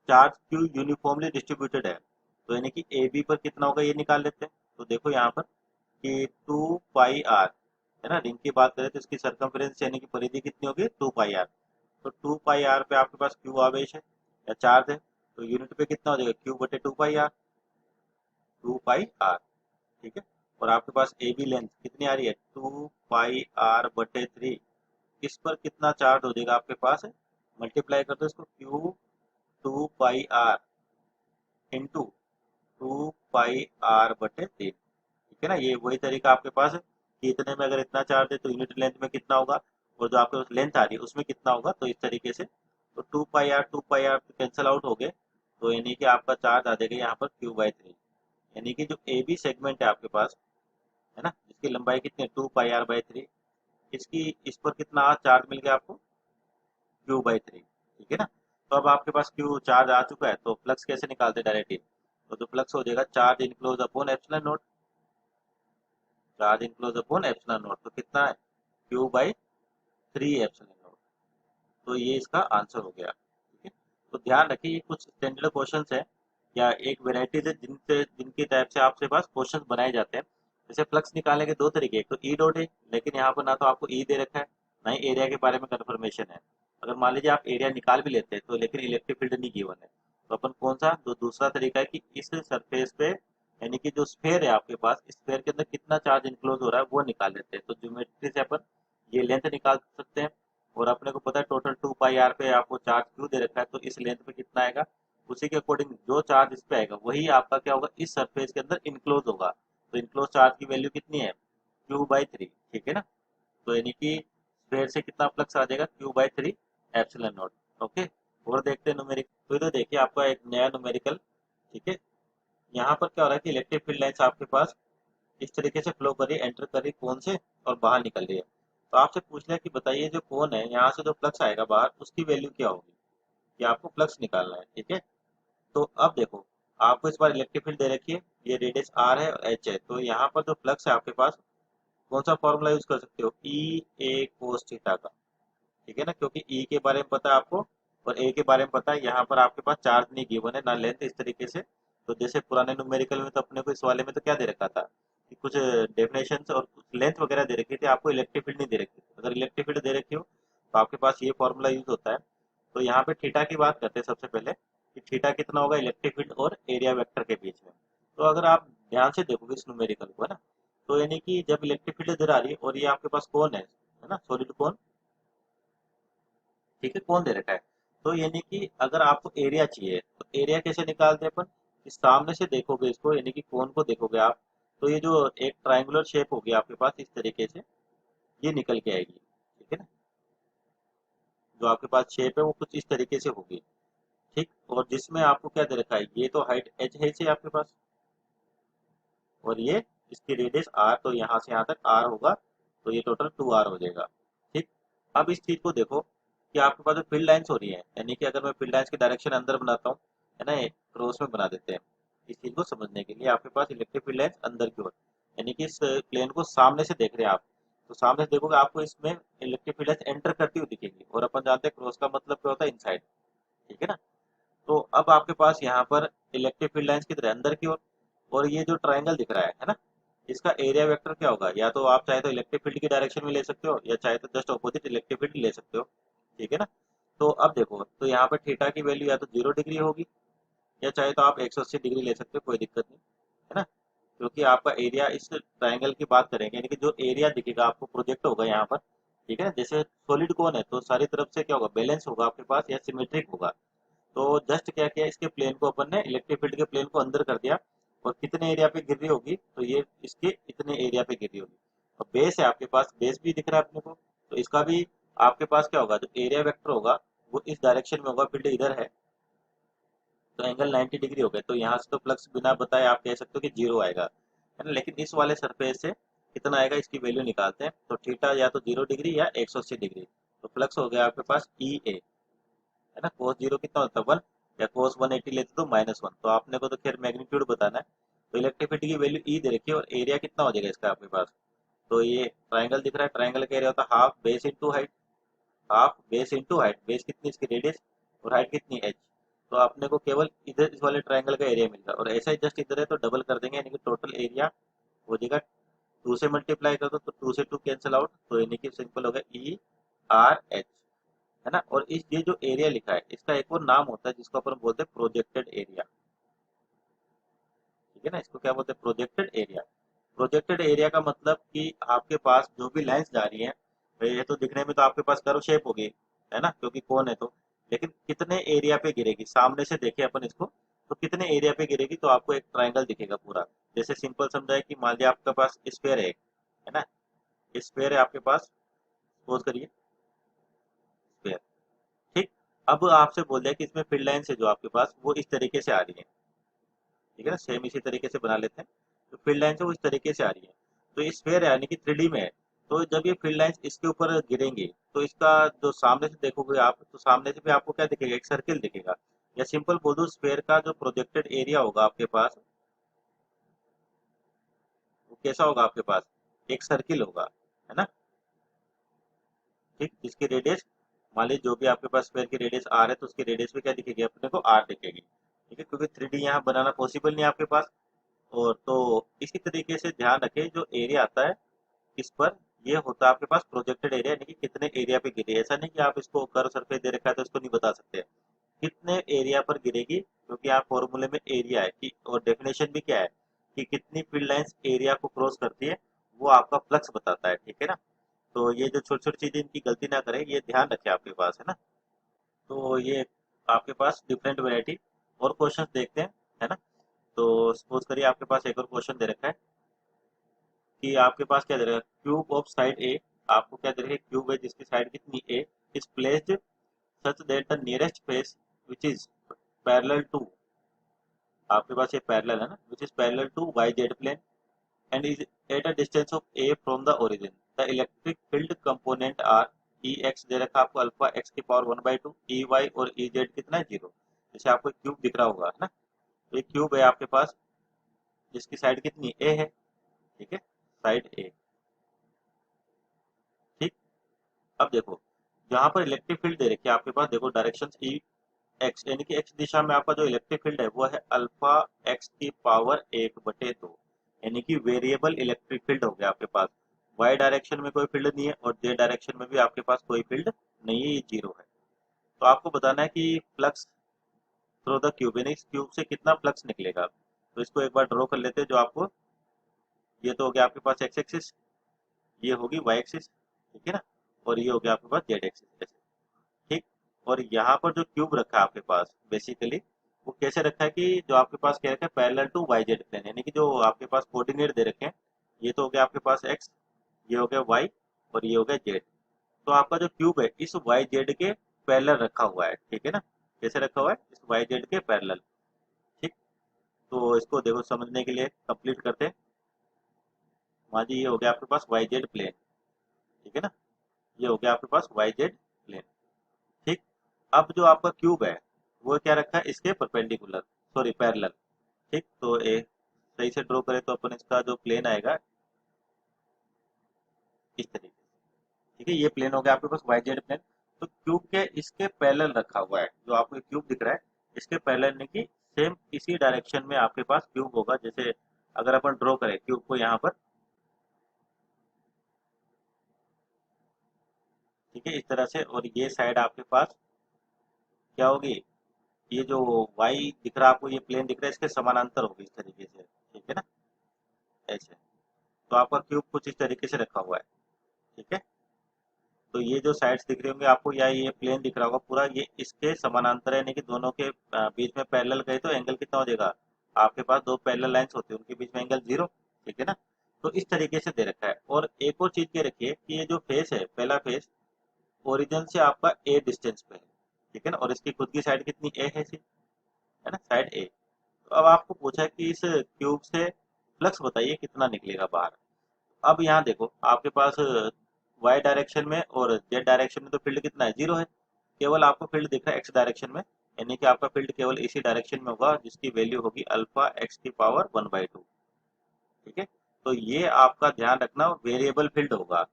चार्ज क्यू यूनिफॉर्मली डिस्ट्रीब्यूटेड है, तो यानी कि ए बी पर कितना होगा ये निकाल लेते हैं। तो देखो यहाँ पर कि 2 पाई r, है ना, रिंग की बात करें तो इसकी सरकमफ्रेंस यानी कि परिधि कितनी होगी, 2 पाई r। तो 2 पाई r पे आपके पास क्यू आवेश है या चार्ज है, तो यूनिट पे कितना हो जाएगा, Q/2 पाई r, 2 पाई r। ठीक है, और आपके पास ए बी लेंथ कितनी आ रही है, 2 पाई r/3, इस पर कितना चार्ज हो जाएगा आपके पास, मल्टीप्लाई कर दो इसको, Q/2 पाई r इंटू 2 पाई r/3। ठीक है ना, ये वही तरीका आपके पास है कि इतने में अगर इतना चार्ज है तो यूनिट लेंथ में कितना होगा, और जो आपके पास लेंथ आ रही है उसमें कितना होगा, तो इस तरीके से। तो 2 पाई r कैंसिल आउट हो गए, तो यानी कि आपका चार्ज आ जाएगा यहाँ पर Q/3, यानी कि जो ए बी सेगमेंट है आपके पास, है ना, इसकी लंबाई कितनी है, 2 पाई r/3, इसकी इस पर कितना चार्ज मिल गया आपको, Q/3। ठीक है ना, तो अब आपके पास क्यू चार्ज आ चुका है, तो फ्लक्स कैसे निकालते डायरेक्टली, तो जो फ्लक्स हो जाएगा charge enclose upon epsilon not, charge enclose upon epsilon naught, तो कितना है, Q/3 एप्सिलॉन नॉट। तो ये इसका आंसर हो गया। ठीक है, तो ध्यान रखिए ये कुछ स्टैंडर्ड क्वेश्चंस है या एक वेराइटीज है जिनसे, जिनके टाइप से आपके पास क्वेश्चंस बनाए जाते हैं। जैसे फ्लक्स निकालने के दो तरीके, एक तो ई डॉट है, लेकिन यहाँ पर ना तो आपको ई दे रखा है, ना ही एरिया के बारे में कंफर्मेशन है। अगर मान लीजिए आप एरिया निकाल भी लेते हैं तो लेकिन इलेक्ट्रिक फील्ड नहीं गिवन है, तो अपन कौन सा, जो दूसरा तरीका है कि इस सरफेस पे, यानी कि जो स्फेयर है आपके पास, इस स्फेयर के अंदर कितना चार्ज इंक्लोज हो रहा है वो निकाल लेते हैं। तो ज्योमेट्री से अपन ये लेंथ निकाल सकते हैं, और अपने को पता है टोटल 2 पाई r पे आपको चार्ज क्यू दे रखा है, तो इस लेंथ पे कितना आएगा, उसी के अकॉर्डिंग जो चार्ज इस पे आएगा वही आपका क्या होगा, इस सरफेस के अंदर इनक्लोज होगा। तो इनक्लोज चार्ज की वैल्यू कितनी है, Q/3। ठीक है ना, तो यानी कि स्फेयर से कितना फ्लक्स आ जाएगा, Q/3 एप्सिलॉन नॉट। ओके, और देखते हैं न्यूमेरिक, तो इधर देखिए आपका एक नया न्यूमेरिकल। ठीक है, यहाँ पर क्या हो रहा है कि इलेक्ट्रिक फील्ड लाइन्स आपके पास इस तरीके से फ्लो कर रही है, एंटर कर रही कौन से, और बाहर निकल रही है। तो आपसे पूछ लिया कि बताइए जो कौन है यहाँ से जो फ्लक्स आएगा बाहर उसकी वैल्यू क्या होगी, ये आपको फ्लक्स निकालना है। ठीक है, तो अब देखो आपको इस बार इलेक्ट्रिक फील्ड दे रखी है, ये रेडियस आर है और एच है, तो यहाँ पर जो फ्लक्स है आपके पास, कौन सा फॉर्मूला यूज कर सकते हो, ई ए कोस थीटा का। ठीक है ना, क्योंकि ई के बारे में पता है आपको और ए के बारे में पता है, यहाँ पर आपके पास चार्ज नहीं गिवन है ना लेंथ, इस तरीके से, तो जैसे पुराने न्यूमेरिकल में तो अपने को इस वाले में तो क्या दे रखा था कि कुछ डेफिनेशन और कुछ लेंथ वगैरह दे रखी थी, आपको इलेक्ट्रिक फील्ड नहीं दे रखी थी। अगर इलेक्ट्रिक फील्ड दे रखी हो तो आपके पास ये फॉर्मूला यूज होता है। तो यहाँ पे थीटा की बात करते हैं सबसे पहले कि थीटा कितना होगा इलेक्ट्रिक फील्ड और एरिया वेक्टर के बीच में। तो अगर आप ध्यान से देखोगे इस न्यूमेरिकल को, है ना, तो यानी कि जब इलेक्ट्रिक फील्ड इधर आ रही है और ये आपके पास कौन है ना, सॉलिड कौन, ठीक है, कौन दे रखा है। तो यानी कि अगर आपको एरिया चाहिए तो एरिया कैसे निकालते हैं अपन, कि सामने से देखोगे इसको, यानी कि कोन को देखोगे आप, तो ये जो एक ट्रायंगुलर शेप होगी आपके पास इस तरीके से, ये निकल के आएगी, ठीक है ना। जो आपके पास शेप है वो कुछ इस तरीके से होगी, ठीक। और जिसमें आपको क्या दे रखा है, ये तो हाइट एच है इसे आपके पास, और ये इसकी रेडियस आर, तो यहाँ से यहाँ तक आर होगा, तो ये टोटल 2r हो जाएगा, ठीक। अब इस चीज को देखो कि आपके पास जो फील्ड लाइंस हो रही है, यानी कि अगर मैं फील्ड लाइंस की डायरेक्शन अंदर बनाता हूँ, है ना, एक क्रॉस में बना देते हैं इस चीज को समझने के लिए। आपके पास इलेक्ट्रिक फील्ड लाइंस अंदर की ओर, यानी कि इस प्लेन को सामने से देख रहे हैं आप, तो सामने से देखोगे आपको इसमें इलेक्ट्रिक फील्ड लाइंस एंटर करती हुई दिखेगी, और अपन जानते हैं क्रॉस का मतलब क्या होता है, इनसाइड, ठीक है ना। तो अब आपके पास यहाँ पर इलेक्ट्रिक फील्ड लाइंस किधर है, अंदर की ओर, और ये जो ट्रायंगल दिख रहा है ना, इसका एरिया वेक्टर क्या होगा, या तो आप चाहे तो इलेक्ट्रिक फील्ड की डायरेक्शन में ले सकते हो, या चाहे तो जस्ट ऑपोजिट इलेक्ट्रिक फील्ड ले सकते हो, ठीक है ना। तो अब देखो, तो यहाँ पर थीटा की वैल्यू या तो 0 डिग्री होगी, या चाहे तो आप 180 डिग्री ले सकते हो, कोई दिक्कत नहीं, है ना। क्योंकि आपका एरिया इस ट्रायंगल की बात करेंगे, यानी कि जो एरिया दिखेगा आपको प्रोजेक्ट होगा यहाँ पर, ठीक है ना। जैसे सॉलिड कौन है तो सारी तरफ से क्या होगा, बैलेंस होगा आपके पास या सिमेट्रिक होगा। तो जस्ट क्या किया, इसके प्लेन को अपन ने इलेक्ट्रिक फील्ड के प्लेन को अंदर कर दिया, और कितने एरिया पे गिर रही होगी, तो ये इसके इतने एरिया पे गिर रही होगी। और बेस है आपके पास, बेस भी दिख रहा है अपने को, तो इसका भी आपके पास क्या होगा, जो एरिया वेक्टर होगा वो इस डायरेक्शन में होगा, फील्ड इधर है, तो एंगल 90 डिग्री हो गए, तो यहाँ से तो फ्लक्स बिना बताए आप कह सकते हो कि 0 आएगा, है ना। लेकिन इस वाले सरफेस से कितना आएगा इसकी वैल्यू निकालते हैं, तो थीटा या तो 0 डिग्री या 180 डिग्री, तो फ्लक्स हो गया आपके पास ई ए, है ना। कोस जीरो कितना होता है 1, या कोस 180 लेते तो -1, तो आपने को तो खैर मैग्नीट्यूड बताना है। तो इलेक्ट्रिसिटी की वैल्यू ई दे रखी है, और एरिया कितना हो जाएगा इसका आपके पास, तो ये ट्राइंगल दिख रहा है, ट्राइंगल का एरिया होता है half base into height, half base into height, base कितनी इसकी रेडियस, और हाइट कितनी एच। तो आपने को केवल इधर इस वाले ट्राइंगल का एरिया मिल रहा है, और ऐसा ही जस्ट इधर है तो डबल कर देंगे, यानी कि टोटल एरिया हो जाएगा, 2 से मल्टीप्लाई कर दो तो 2 से 2 कैंसिल आउट, तो यानी कि सिंपल होगा ई आर एच, है ना। और इस ये जो एरिया लिखा है इसका एक और नाम होता है जिसको अपन बोलते हैं प्रोजेक्टेड एरिया, ठीक है ना। इसको क्या बोलते हैं, प्रोजेक्टेड एरिया। प्रोजेक्टेड एरिया का मतलब कि आपके पास जो भी लाइंस जा रही हैं, भाई ये तो दिखने में तो आपके पास कर्व शेप होगी, है ना, क्योंकि कौन है तो, लेकिन कितने एरिया पे गिरेगी, सामने से देखे अपन इसको, तो कितने एरिया पे गिरेगी, तो आपको एक ट्राइंगल दिखेगा पूरा। जैसे सिंपल समझा है कि मान लिया आपके पास स्फेयर है ना, स्फेयर है आपके पास, सपोज करिए स्फेयर, ठीक। अब आपसे बोल दिया कि इसमें फील्ड लाइंस है जो आपके पास वो इस तरीके से आ रही है, ठीक है ना, सेम इसी तरीके से बना लेते हैं। तो फील्ड लाइंस है वो इस तरीके से आ रही है, तो ये स्फेयर है यानी कि 3D में है। तो जब ये फील्ड लाइंस इसके ऊपर गिरेंगी तो इसका जो सामने से देखोगे आप, तो सामने से भी आपको क्या दिखेगा, एक सर्किल दिखेगा, या सिंपल बोल दो स्फेयर का जो प्रोजेक्टेड एरिया होगा आपके पास वो कैसा होगा आपके पास, एक सर्किल होगा, है ना, ठीक। जिसकी रेडियस, मान लीजिए जो भी आपके पास स्फेयर की रेडियस आर है तो उसकी रेडियस भी क्या दिखेगी अपने को, आर दिखेगी, ठीक है, क्योंकि 3D यहाँ बनाना पॉसिबल नहीं है आपके पास। और तो इसी तरीके से ध्यान रखें जो एरिया आता है इस पर, ये होता है आपके पास प्रोजेक्टेड एरिया, यानी कि कितने एरिया पे गिरी है। ऐसा नहीं कि आप इसको कर्व सरफेस दे रखा है तो इसको नहीं बता सकते, कितने एरिया पर गिरेगी, क्योंकि यहाँ फॉर्मूले में एरिया है कि, और डेफिनेशन भी क्या है कि कितनी फील्ड लाइंस एरिया को क्रॉस करती है, वो आपका फ्लक्स बताता है, ठीक है ना। तो ये जो छोटी छोटी चीजें इनकी गलती ना करें, ये ध्यान रखें आपके पास, है ना। तो ये आपके पास डिफरेंट वैरायटी और क्वेश्चन देखते हैं, है ना। तो सपोज करिए आपके पास एक और क्वेश्चन दे रखा है कि आपके पास क्या दे रखा है, क्यूब ऑफ साइड ए, आपको क्या दे रखा है, क्यूब है जिसकी साइड कितनी a, is placed such that the nearest face which is parallel to, आपके पास ये पैरेलल है ना, which is parallel to Y Z plane, and is at a distance of a from the origin, the electric field component are E X दे रखा है आपको alpha X की पावर 1/2, ई वाई और ई जेड कितना है 0। जैसे आपको क्यूब दिख रहा होगा, है ना, तो एक क्यूब है आपके पास जिसकी साइड कितनी ए है, ठीक है, साइड ए, ठीक। अब देखो जहां पर इलेक्ट्रिक फील्ड दे रखी है आपके पास, देखो डायरेक्शन ई एक्स, यानी कि एक्स दिशा में आपका जो इलेक्ट्रिक फील्ड है वो है अल्फा एक्स की पावर 1/2, यानी कि वेरिएबल इलेक्ट्रिक फील्ड हो गया आपके पास। वाई डायरेक्शन में कोई फील्ड नहीं है और जे डायरेक्शन में भी आपके पास कोई फील्ड नहीं है, ये जीरो है। तो आपको बताना है कि फ्लक्स थ्रू द क्यूब, यानी इस क्यूब से कितना फ्लक्स निकलेगा। तो इसको एक बार ड्रॉ कर लेते हैं। जो आपको, ये तो हो गया आपके पास एक्स एक्सिस, ये होगी वाई एक्सिस, ठीक है ना, और ये हो गया आपके पास जेड एक्सिस, ठीक। और यहाँ पर जो क्यूब रखा है आपके पास बेसिकली वो कैसे रखा है कि जो आपके पास क्या रखा है, parallel to Y Z plane, यानी कि जो आपके पास कोऑर्डिनेट दे रखे हैं, ये तो हो गया आपके पास एक्स, ये हो गया वाई, और ये हो गया जेड। तो आपका जो क्यूब है इस वाई जेड के पैरेलल रखा हुआ है, ठीक है ना। कैसे रखा हुआ है, इस वाई जेड के पैरेलल, ठीक। तो इसको देखो समझने के लिए कंप्लीट करते हैं। मान जी, ये हो गया आपके पास वाई जेड प्लेन, ठीक है ना, ये हो गया आपके पास वाई जेड प्लेन, ठीक। अब जो आपका क्यूब है वो क्या रखा है, इसके परपेंडिकुलर, सॉरी पैरेलल, ठीक। तो ए सही से ड्रॉ करें तो अपन इसका जो प्लेन आएगा इस तरीके से, ठीक है। ये प्लेन हो गया आपके पास वाई जेड प्लेन। तो क्यूब के इसके पैरेलल रखा हुआ है, जो आपको क्यूब दिख रहा है इसके पैरेलल, यानी कि सेम इसी डायरेक्शन में आपके पास क्यूब होगा। जैसे अगर अपन ड्रॉ करें क्यूब को यहाँ पर, ठीक है, इस तरह से, और ये साइड आपके पास क्या होगी, ये जो वाई दिख रहा है आपको, ये प्लेन दिख रहा है, इसके समानांतर होगी इस तरीके से, ठीक है ना, ऐसे। तो आपका क्यूब कुछ इस तरीके से रखा हुआ है, ठीक है। तो ये जो साइड्स दिख रही होंगी आपको, या ये प्लेन दिख रहा होगा पूरा, ये इसके समानांतर है, यानी कि दोनों के बीच में पैरेलल गए तो एंगल कितना हो जाएगा, आपके पास दो पैरेलल लाइंस होती है उनके बीच में एंगल जीरो, ठीक है ना। तो इस तरीके से दे रखा है। और एक और चीज ये रखिए कि ये जो फेस है, पहला फेस ओरिजिन से आपका ए डिस्टेंस पे है, ठीक है ना, और इसकी खुद की साइड कितनी ए है ना, साइड ए। तो अब आपको पूछा है कि इस क्यूब से फ्लक्स बताइए कितना निकलेगा बाहर। अब यहाँ देखो आपके पास वाई डायरेक्शन में और जेड डायरेक्शन में तो फील्ड कितना है, जीरो है। केवल आपको फील्ड दिख रहा है एक्स डायरेक्शन में, यानी कि आपका फील्ड केवल इसी डायरेक्शन में होगा जिसकी वैल्यू होगी अल्फा एक्स की पावर 1/2, ठीक है। तो ये आपका ध्यान रखना, वेरिएबल फील्ड होगा।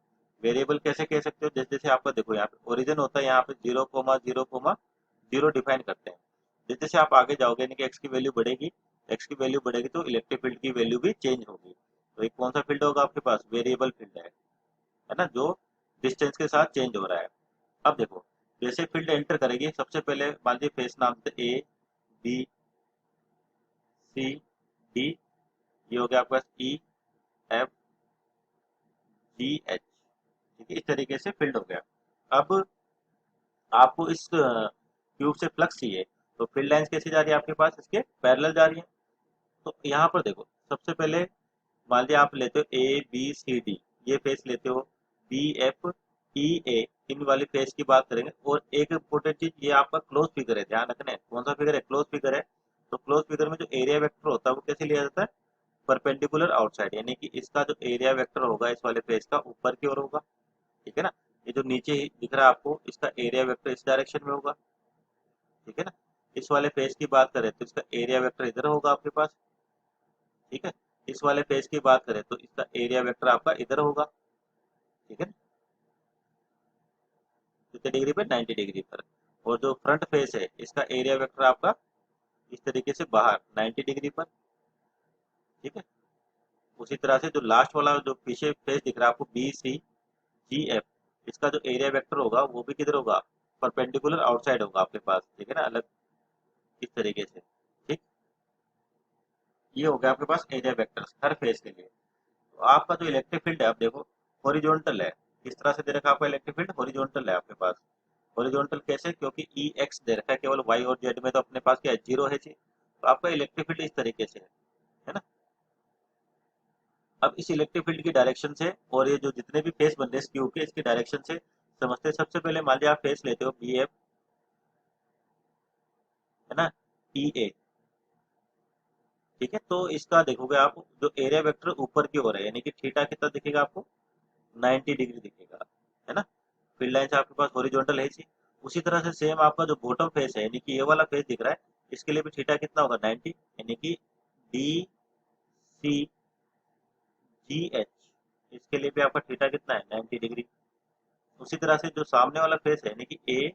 वेरिएबल कैसे कह सकते हो, जैसे जैसे आपका देखो यहाँ पे ओरिजिन होता है, यहाँ पे 0,0,0 डिफाइन करते हैं। जैसे जैसे आप आगे जाओगे, यानी कि एक्स की वैल्यू बढ़ेगी, एक्स की वैल्यू बढ़ेगी तो इलेक्ट्रिक फील्ड की वैल्यू भी चेंज होगी। तो एक कौन सा फील्ड होगा आपके पास, वेरिएबल फील्ड है ना, जो डिस्टेंस के साथ चेंज हो रहा है। अब देखो, जैसे फील्ड एंटर करेगी, सबसे पहले मान लीजिए फेस नाम से ए बी सी डी, ये हो गया आपके पास ई एफ जी एच, ठीक है, इस तरीके से फील्ड हो गया। अब आपको इस क्यूब से फ्लक्स चाहिए, तो फील्ड लाइंस कैसी जा रही है आपके पास, इसके पैरेलल जा रही है। तो यहाँ पर देखो, सबसे पहले मान लीजिए आप लेते हो ए बी सी डी, ये फेस लेते हो, बी एफ ई ए, इन वाली फेस की बात करेंगे। और एक इम्पोर्टेंट चीज, ये आपका क्लोज फिगर है, ध्यान रखना है कौन सा फिगर है, क्लोज फिगर है। तो क्लोज फिगर में जो एरिया वेक्टर होता है वो कैसे लिया जाता है, परपेंडिकुलर आउटसाइड, यानी कि इसका जो एरिया वेक्टर होगा इस वाले फेस का ऊपर की ओर होगा, ठीक है ना। ये जो नीचे ही दिख रहा है आपको, इसका एरिया वेक्टर इस डायरेक्शन में होगा, ठीक है ना। इस वाले फेस की बात करें तो इसका एरिया वेक्टर इधर होगा आपके पास, ठीक है। इस वाले फेस की बात करें तो इसका एरिया वेक्टर आपका इधर होगा, ठीक है ना, कितने डिग्री पे, 90 डिग्री पर। और जो फ्रंट फेस है इसका एरिया वेक्टर आपका इस तरीके से बाहर 90 डिग्री पर, ठीक है। उसी तरह से जो लास्ट वाला जो पीछे फेस दिख रहा है आपको, बी सी जी एफ, इसका जो एरिया वेक्टर होगा वो भी किधर होगा, परपेंडिकुलर आउटसाइड होगा आपके पास, ठीक है ना, अलग इस तरीके से, ठीक। ये हो गया आपके पास एरिया वेक्टर हर फेस के लिए। तो आपका जो इलेक्ट्रिक फील्ड है, आप देखो हॉरिजॉन्टल है, किस तरह से दे रखा है आपका इलेक्ट्रिक फील्ड, हॉरिजॉन्टल है आपके पास। हॉरिजॉन्टल कैसे, क्योंकि ई एक्स दे रखा है, केवल वाई और जेड में तो अपने पास क्या है, जीरो है जी। तो आपका इलेक्ट्रिक फील्ड इस तरीके से है ना। अब इस इलेक्ट्रिक फील्ड की डायरेक्शन से, और ये जो जितने भी फेस बन रहे हैं इस क्यूब के, इसकी डायरेक्शन से समझते हैं। सबसे पहले मान लिया आप फेस लेते हो बी एफ, है ना, ई ए, ठीक है। तो इसका देखोगे आप, जो एरिया वेक्टर ऊपर की ओर है, यानी कि थीटा कितना दिखेगा आपको, 90 डिग्री दिखेगा, है ना। फील्ड लाइन से आपके पास हॉरिजॉन्टल है इसी। उसी तरह से सेम आपका जो बॉटम फेस है, यानी कि ये वाला फेस दिख रहा है, इसके लिए भी थीटा कितना होगा, 90, यानी कि डी सी जी एच, इसके लिए भी आपका थीटा कितना है, 90 डिग्री। उसी तरह से जो सामने वाला फेस है, यानी कि ए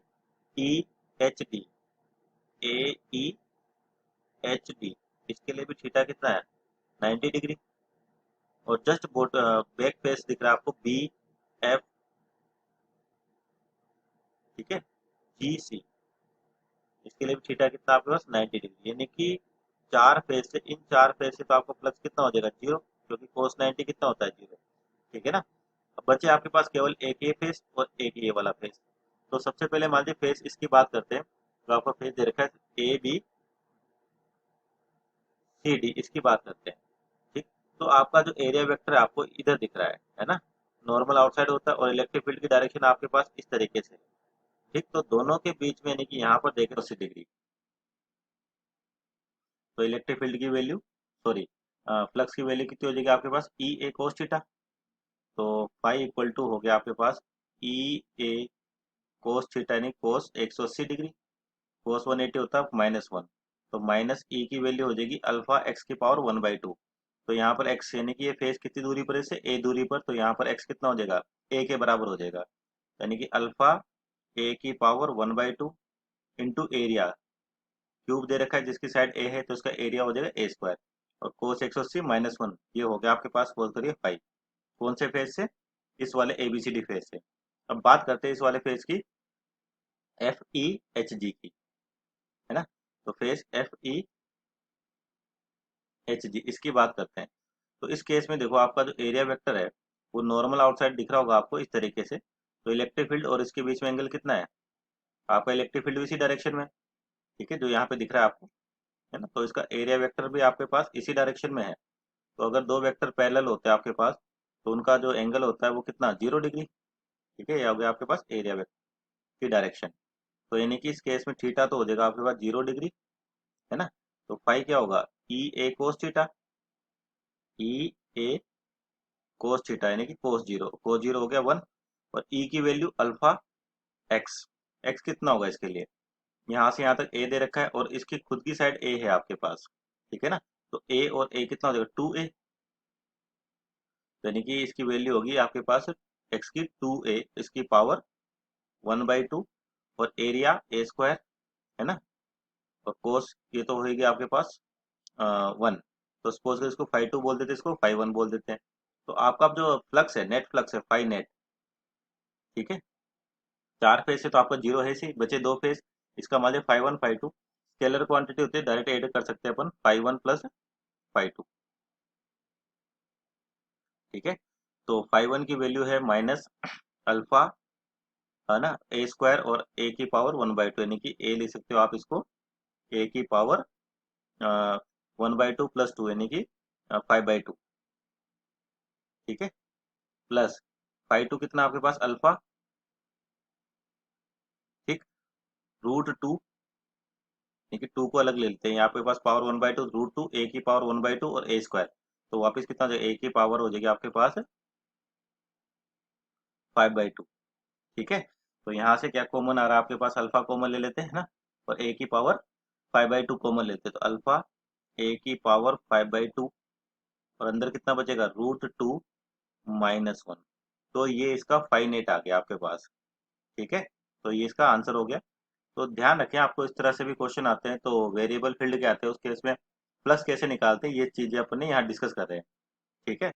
ई एच डी, AEHD, इसके लिए भी थीटा कितना है 90 डिग्री। और जस्ट बोट बैक फेस दिख रहा है आपको BF, ठीक है, GC, इसके लिए भी थीटा कितना आपके पास 90 डिग्री। यानी कि चार फेज से, इन चार फेज से तो आपको फ्लक्स कितना हो जाएगा जीरो, क्योंकि cos 90 कितना होता है जीरो, ठीक है ना। अब बचे आपके पास केवल एक ये फेज और एक ये वाला फेज। तो सबसे पहले मान लीजिए फेज इसकी बात करते हैं, तो आपका फेज दे रखा है ABCD, इसकी बात करते हैं, ठीक। तो आपका जो एरिया वेक्टर है आपको इधर दिख रहा है ना, नॉर्मल आउटसाइड होता है और इलेक्ट्रिक फील्ड की डायरेक्शन आपके पास इस तरीके से, ठीक। तो दोनों के बीच में यानी कि यहाँ पर देखें 80 डिग्री, तो इलेक्ट्रिक फील्ड की वैल्यू, सॉरी, फ्लक्स की वैल्यू कितनी हो जाएगी आपके पास ई ए कोस थीटा। तो फाई इक्वल टू हो गया आपके पास ई ए कोस थीटा, यानी कोस 180 डिग्री, कोस 180 होता है -1, तो माइनस ई की वैल्यू हो जाएगी अल्फा एक्स की पावर 1/2। तो यहाँ पर एक्स यानी कि ये फेज कितनी दूरी पर है इससे, ए दूरी पर, तो यहाँ पर एक्स कितना हो जाएगा ए के बराबर हो जाएगा, यानी कि अल्फा ए की पावर 1/2 इंटू एरिया, क्यूब दे रखा है जिसकी साइड ए है तो उसका एरिया हो जाएगा ए स्क्वायर, और कोस 180 -1, ये हो गया आपके पास, बोल करिए फाइव। कौन से फेज से, इस वाले एबीसीडी फेज से। अब बात करते हैं इस वाले फेज की FEHG की, है ना। तो फेज FEHG इसकी बात करते हैं। तो इस केस में देखो आपका जो एरिया वेक्टर है वो नॉर्मल आउटसाइड दिख रहा होगा आपको इस तरीके से। तो इलेक्ट्रिक फील्ड और इसके बीच में एंगल कितना है, आपका इलेक्ट्रिक फील्ड इसी डायरेक्शन में, ठीक है, जो यहाँ पे दिख रहा है आपको, है ना। तो इसका एरिया वेक्टर भी आपके पास इसी डायरेक्शन में है। तो अगर दो वेक्टर पैरेलल होते हैं आपके पास, तो उनका जो एंगल होता है वो कितना 0 डिग्री, ठीक है। ये हो गया आपके पास एरिया वेक्टर की डायरेक्शन। तो यानी कि इस केस में थीटा तो हो जाएगा आपके पास 0 डिग्री, है ना। तो फाई क्या होगा ई A cos theta, E A cos theta, यानी कि कोस जीरो हो गया 1, और ई की वैल्यू अल्फा एक्स, एक्स कितना होगा इसके लिए, यहाँ से यहाँ तक ए दे रखा है और इसकी खुद की साइड ए है आपके पास, ठीक है ना। तो ए और ए कितना हो जाएगा 2A, यानी कि इसकी वैल्यू होगी आपके पास एक्स की 2A, इसकी पावर 1/2, और एरिया ए स्क्वायर, है ना। और कोस ये तो होगी आपके पास 1, तो सपोज कर इसको फाई 2 बोल देते हैं, इसको फाई 1 बोल देते हैं। तो आपका जो फ्लक्स है, नेट फ्लक्स है फाई नेट, ठीक है। चार फेज से तो आपका जीरो है, इसी बचे दो फेज, इसका मान लीजिए फाई 1 फाई 2, स्केलर क्वांटिटी होती है, डायरेक्ट ऐड कर सकते हैं अपन, फाई 1 प्लस फाई 2, ठीक है। तो फाई 1 की वैल्यू है माइनस अल्फा, है ना, ए स्क्वायर, और ए की पावर 1/2, यानी कि ए लिख सकते हो आप इसको ए की पावर 1/2 प्लस 2, यानी कि 5/2, ठीक है। प्लस फाई 2 कितना आपके पास अल्फा, ठीक, √2, यानी कि 2 को अलग ले लेते हैं, यहाँ पे पास पावर 1/2, √2, ए की पावर 1/2 और ए स्क्वायर, तो वापस कितना हो जाएगा, ए की पावर हो जाएगी आपके पास 5/2, ठीक है। तो यहाँ से क्या कॉमन आ रहा है आपके पास, अल्फा कॉमन ले लेते हैं ना, और ए की पावर 5/2 कॉमन लेते हैं, तो अल्फा ए की पावर 5/2, और अंदर कितना बचेगा √2 -1। तो ये इसका फाई नेट आ गया आपके पास, ठीक है। तो ये इसका आंसर हो गया। तो ध्यान रखें, आपको इस तरह से भी क्वेश्चन आते हैं, तो वेरिएबल फील्ड के आते हैं, उस केस में प्लस कैसे निकालते हैं, ये चीजें अपन ने यहाँ डिस्कस कर रहे हैं, ठीक है।